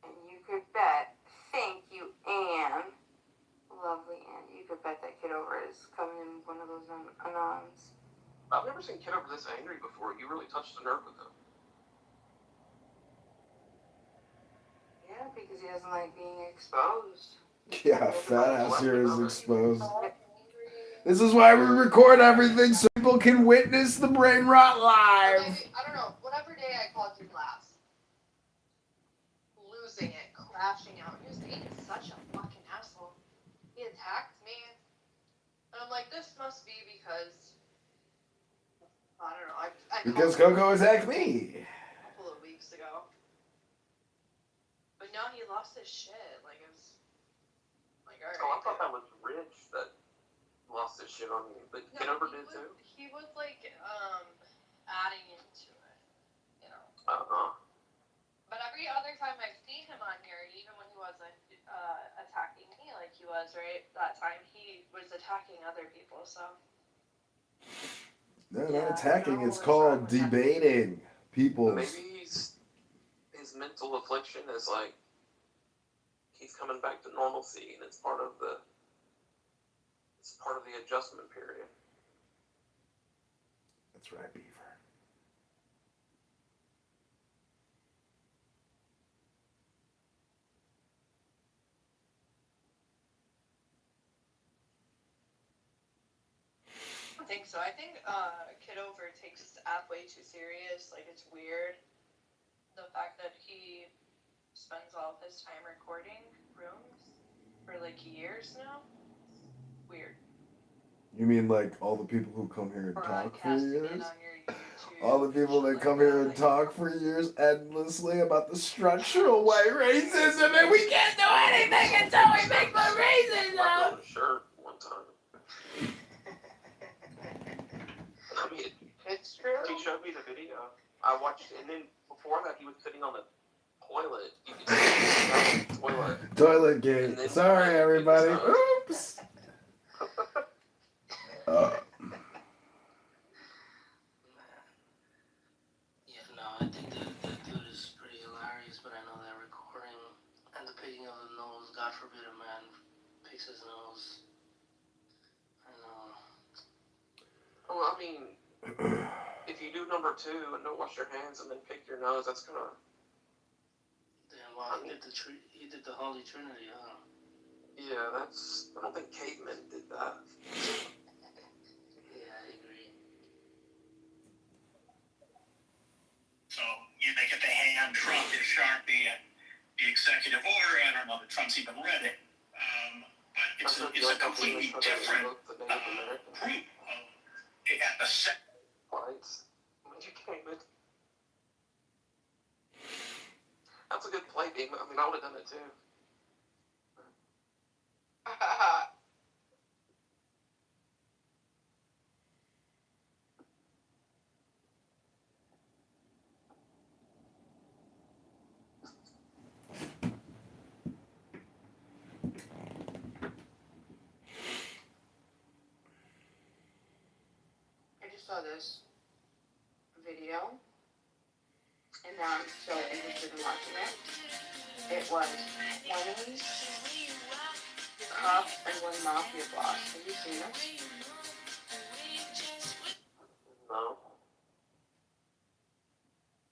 And you could bet, thank you, Anne. Lovely Anne. You could bet that Kitover is coming in one of those anons. I've never seen Kitover this angry before. You really touched a nerve with him. Yeah, because he doesn't like being exposed. Yeah, fat ass here is exposed. This is why we record everything so people can witness the brain rot live. I don't know. Whatever day I called you last, losing it, crashing out. He was being such a fucking asshole. He attacked me, and I'm like, this must be because I don't know. I Because Coco attacked me. a couple of weeks ago, but now he lost his shit. Like it was like alright. Oh, I thought that was Rich that lost his shit on me, but No, Kitover did too. He was like adding into it, you know. But every other time I've seen him on here, even when he wasn't attacking me like he was right that time, he was attacking other people. So. No, not attacking. It's called debating people. Maybe his mental affliction is like he's coming back to normalcy, and it's part of the adjustment period. That's right, Beaver. I think so. I think Kitover takes his app way too serious. Like, it's weird. The fact that he spends all of his time recording rooms for, like, years now. Weird. You mean like all the people who come here and talk for years? On your YouTube, All the people that come here and talk for years endlessly about the structural white racism, and we can't do anything until we make the racism! Sure, one time. I mean, It's true. he showed me the video. I watched, and then before that, he was sitting on the toilet. You could see him on the toilet. Toilet gate. Sorry, everybody. Oops. Yeah, no, I think that dude is pretty hilarious, but I know that recording and the picking of the nose, God forbid a man picks his nose. I know. Well, I mean, if you do number 2 and don't wash your hands and then pick your nose, that's gonna. Damn, well, he did the Holy Trinity, huh? Yeah, that's. I don't think cavemen did that. Yeah, I agree. So they get the hand Trump is Sharpie and the executive order. I don't know that Trump's even read it. is a completely different group. Lights. Educated. That's a good play, Damon. I mean, I would have done it too. I just saw this video, and now I'm so interested in watching it. It was 20 cops and one mafia boss. Have you seen this? No.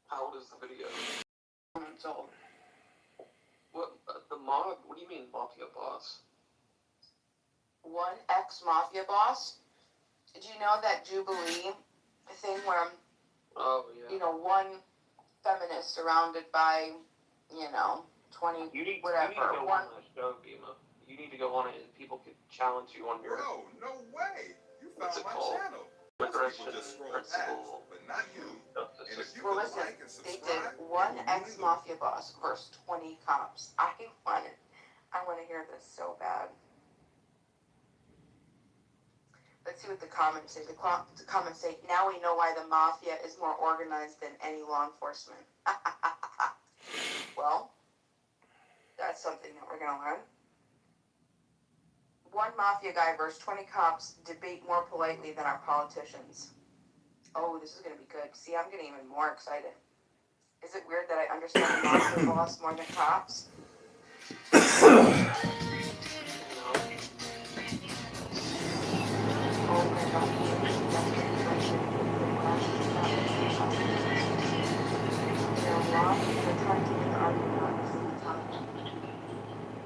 How old is the video? Months old. What? The mob? What do you mean, mafia boss? One ex-mafia boss. Did you know that Jubilee thing where, Oh, yeah. you know, one feminist surrounded by, 20, You need whatever. to go on that show, Bima. You need to go on it and people could challenge you on your... Bro, no way! You found my called? channel. Immigration People just scroll principle. past, but not you. And if you Well, could listen, like and they subscribe, did one it would mean the ex-mafia boss versus 20 cops. I want it. I want to hear this so bad. Let's see what the comments say. The comments say, now we know why the mafia is more organized than any law enforcement. Well, that's something that we're going to learn. One mafia guy versus 20 cops debate more politely than our politicians. Oh, this is going to be good. See, I'm getting even more excited. Is it weird that I understand the mafia boss more than cops?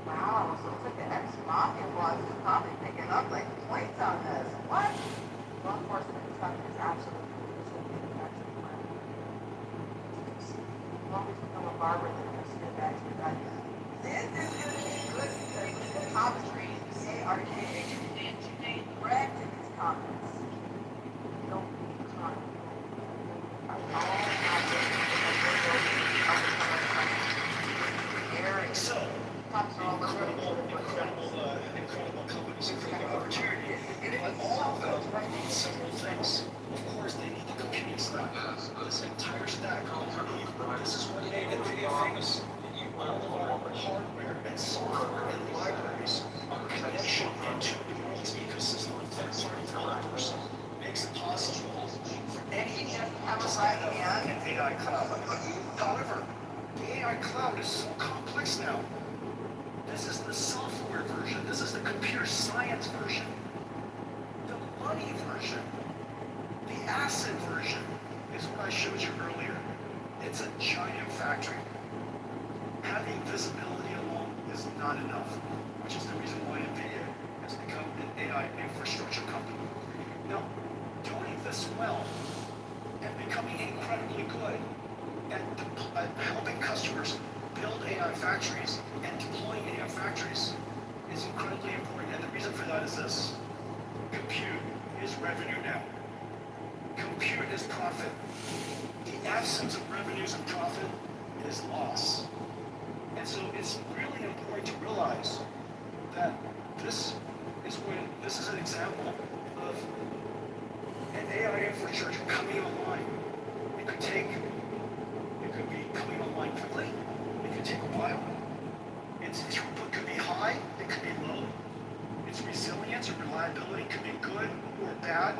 Wow, so it's like the ex-mafia boss is probably picking up like points on this. What? Law enforcement is absolutely always become a barber than a spit back to your gut. This is going to be good because the top trees say are getting correct in these comments. Don't be kind. So, incredible companies are taking opportunity, but all of them need several things. Of course, they need the computing stack. This entire stack, this is what made NVIDIA famous. All of our hardware and software and libraries are connection into the world's ecosystem of third-party developers. Makes it possible for any to stand up an AI cloud. However, the AI cloud is so complex now. This is the software version. This is the computer science version. The money version. The asset version is what I showed you earlier. It's a giant factory. Having visibility alone is not enough, which is the reason why NVIDIA has become an AI infrastructure company. Now, doing this well and becoming incredibly good at helping customers build AI factories and deploying AI factories is incredibly important. And the reason for that is this. Compute is revenue now. Compute is profit. The absence of revenues and profit is loss. And so it's really important to realize that this is an example of an AI infrastructure coming online. It could be coming online quickly. It could take a while. Its throughput could be high. It could be low. Its resilience or reliability could be good or bad.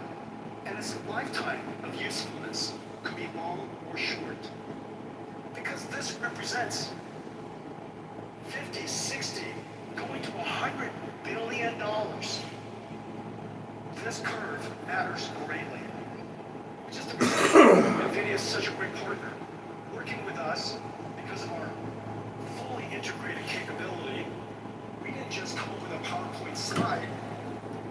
And its lifetime of usefulness could be long or short. Because this represents 50, 60, going to $100 billion. This curve matters greatly. Which is the reason NVIDIA is such a great partner. Working with us because of our fully integrated capability, we didn't just come up with a PowerPoint slide.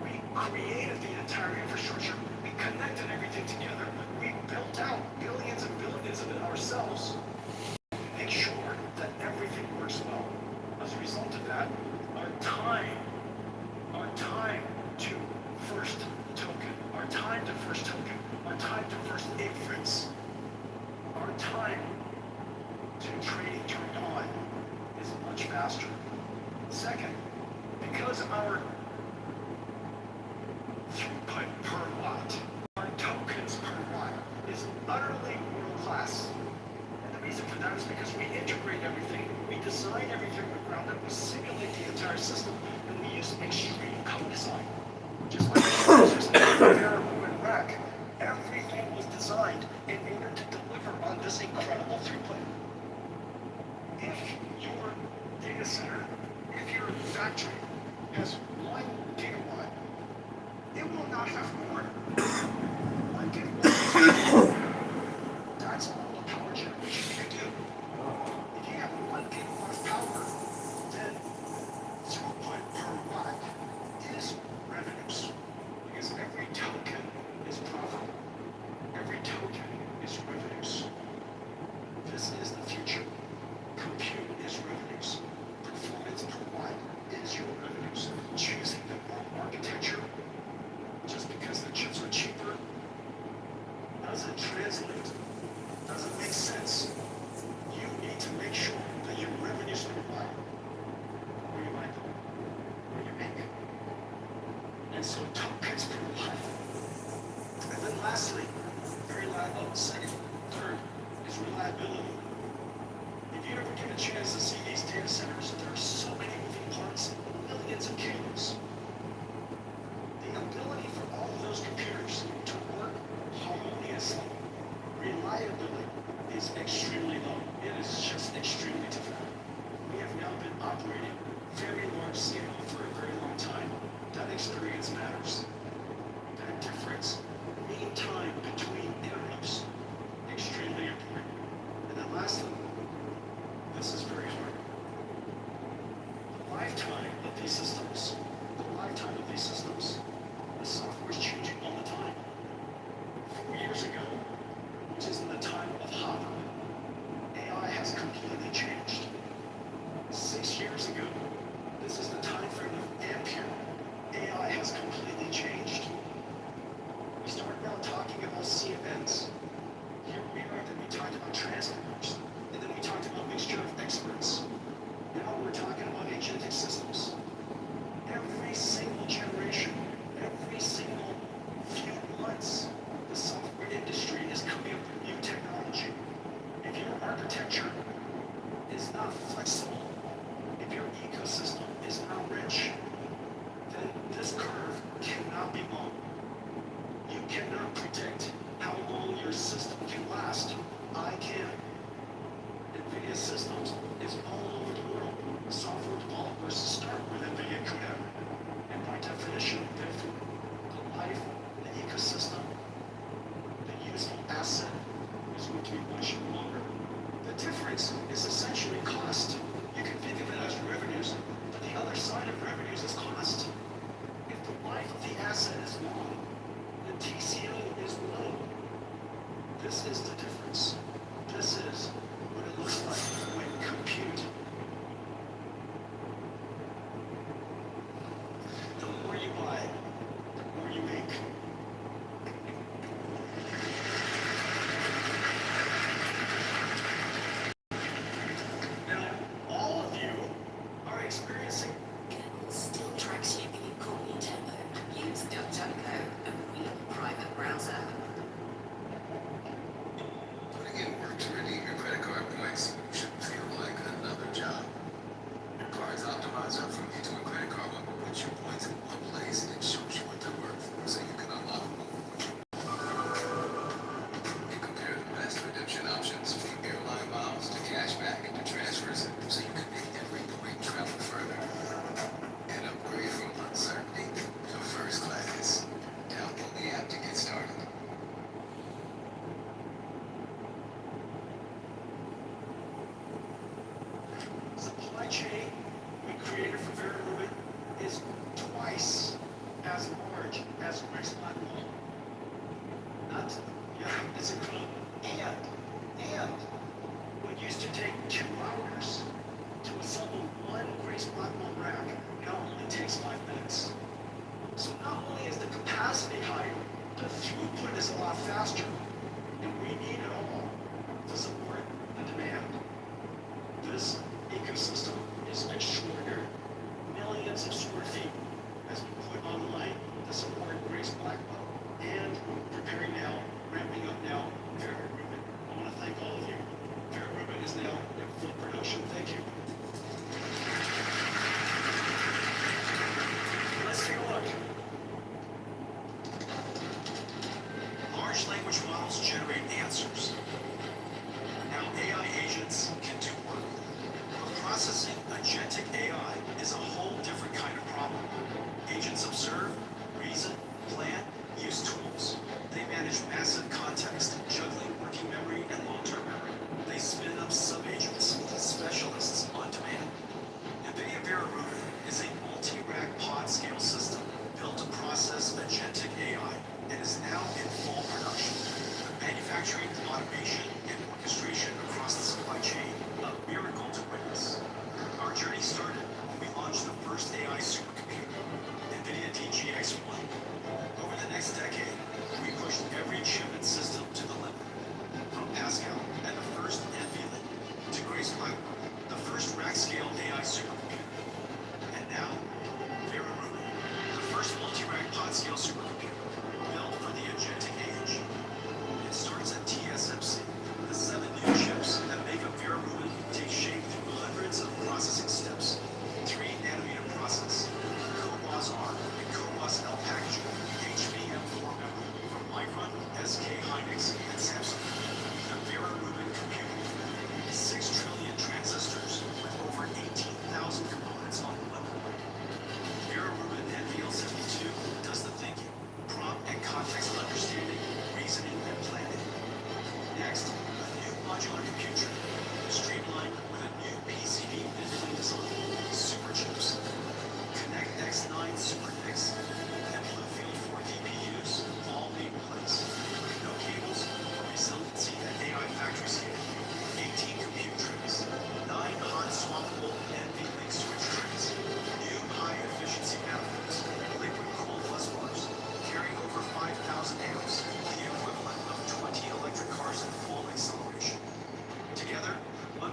We created the entire infrastructure. We connected everything together. We built out billions and billions of it ourselves to make sure that everything works well. As a result of that, our time faster. Second, because our throughput per watt, our tokens per watt, is utterly world-class. And the reason for that is because we integrate everything, we design everything from the ground up, we simulate the entire system, and we use extreme co-design. Just like the Vera rack, everything was designed in order to deliver on this incredible throughput. If your data center, if your factory has 1 gigawatt, it will not have more. 1 gigawatt. That's all the power generation you can do. If you have 1 gigawatt of power, then throughput per watt is revenues. Because every token is profit. Every token is revenues. This is the future. Compute is revenues. Performance per watt is your revenues. Choosing the wrong architecture just because the chips are cheaper doesn't translate, doesn't make sense. You need to make sure that your revenues per watt where you want to go, where you make. And so tokens per watt. And then lastly, third is reliability. If you ever get a chance to see these data centers, there are so many moving parts, millions of cables. The ability for all of those computers to work harmoniously, reliability is extremely low. It is just extremely difficult. We have now been operating very large scale for a very long time. That experience matters. That difference, mean time between interrupts, extremely important. And then lastly, this is very hard. The lifetime of these systems, the software is changing all the time. 4 years ago, which is in the time of Hopper, AI has completely changed. 6 years ago, this is the time frame of Ampere. AI has completely changed. We started out talking about CMNs. Here we are, then we talked about transformers. And then we talked about mixture of experts. Now we're talking about agentic systems. Every single generation, every single few months, the software industry is coming up with new technology. If your architecture is not flexible, if your ecosystem is not rich, then this curve cannot be long. You cannot predict how long your system can last. I can. NVIDIA Systems is all over the world. Software developers start with NVIDIA CUDA. And by definition, therefore, the life, the ecosystem, the useful asset is going to be much longer. The difference is essentially cost. You can think of it as revenues, but the other side of revenues is cost. If the life of the asset is long, the TCO is low. This is the difference. This is what it looks like when compute. The more you buy, the more you make. Now, all of you are experiencing still tracks you in incognito. Use DuckDuckGo, a real private browser. Putting in work to redeem your credit card points shouldn't feel like another job. Cards Optimizer from Kitover credit card will put your points in one place and shows you what they're worth so you can unlock more. You compare the best redemption options from airline miles to cashback to transfers so you can make every point travel further. And upgrade from uncertainty to first class. Download the app to get started. supply chain we created for Vera Rubin is twice as large as Grace Blackwell. Not, yeah, it's incredible. And what used to take 2 hours to assemble one Grace Blackwell rack now only takes 5 minutes. So not only is the capacity higher, the throughput is a lot faster, and we need it all to support the demand. This ecosystem is extremely Agentic AI is a whole different kind of problem. Agents observe, reason, plan, use tools. They manage massive context, juggling working memory and long-term memory. They spin up sub-agents, specialists on demand. NVIDIA Vera Rubin is a multi-rack pod scale system built to process agentic AI and is now in full production. Manufacturing, automation, and orchestration across the supply chain, a miracle to witness. Our journey started when we launched the first AI supercomputer, NVIDIA DGX-1. Over the next decade, we pushed every chip and system to the limit. From Pascal and the first NVLink to Grace Blackwell, the first rack-scale AI supercomputer. And now, Vera Rubin, the first multi-rack pod-scale supercomputer built for the agentic age. It starts at TSMC. The 7 new chips that make up Vera Rubin take shape through hundreds of processing steps. 3 nanometer process, CoWoS R and CoWoS L packaging, HBM4 memory from Micron, SK Hynix, and Samsung. The Vera Rubin computer. 6 trillion transistors with over 18,000 components on the level. Vera Rubin NVL72 does the thinking, prompt and context understanding, reasoning, and planning. Next, a new modular compute tray, streamlined with a new PCB vividly designed super chips. Connect X9 Super NICs and Bluefield 4 DPUs all made in place. No cables, resiliency at AI factory scale. 18 compute trays, 9 hot swappable NVLink switch trays, new high efficiency manifolds, liquid cooled bus bars, carrying over 5,000 amps, the equivalent of 20 electric cars in full acceleration. Together, 1.3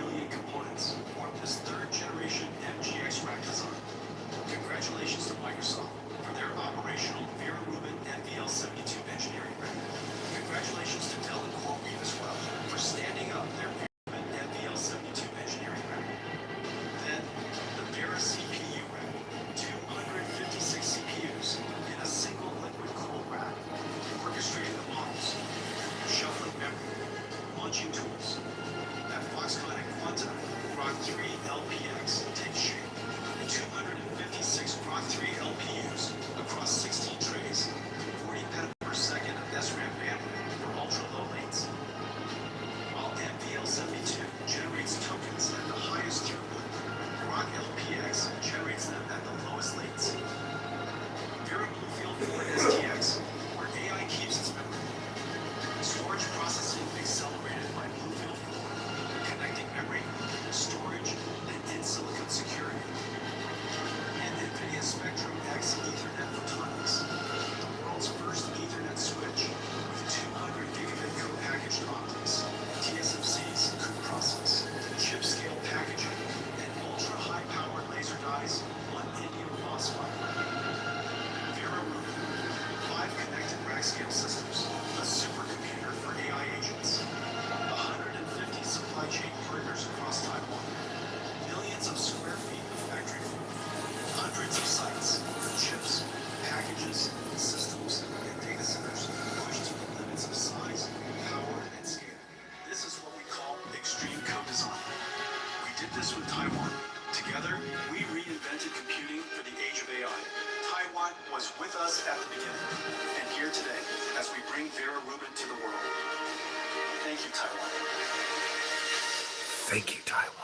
million components form this third generation MGX rack design. Congratulations to Microsoft for their operational Vera Rubin NVL72 engineering rack. Congratulations to Dell and CoreWeave as well for standing up their Vera Rubin NVL72 engineering rack. Then, the Vera CPU rack, 256 CPUs in a single liquid-cooled rack, orchestrating the models, shuffling memory, launching tools. At Foxconn and Quanta, Grok 3 LPX takes shape. 256 Grok 3 LPUs across 16 trays, 40 petabytes/second of SRAM bandwidth for ultra-low latency. While NVL72 generates tokens at the highest throughput, Grok LPX generates them at the lowest latency. Vera Bluefield 4 STX, where AI keeps its memory. Storage processing accelerated by Bluefield 4, connecting memory, storage, and in-silicon security. And NVIDIA Spectrum X Ethernet Photonics, the world's first Ethernet switch with 200 gigabit co-packaged optics, TSMC's COUPE process, chip-scale packaging, and ultra-high-powered laser dies on indium phosphide. Vera Rubin, 5 connected rack-scale systems, a supercomputer for AI agents, 150 supply chain partners across Taiwan, millions of square feet of factory floor, hundreds of sites, chips, packages, systems, and data centers pushed to the limits of size, power, and scale. This is what we call extreme co-design. We did this with Taiwan. Together, we reinvented computing for the age of AI. Taiwan was with us at the beginning, and here today as we bring Vera Rubin to the world. Thank you, Taiwan. Thank you, Taiwan.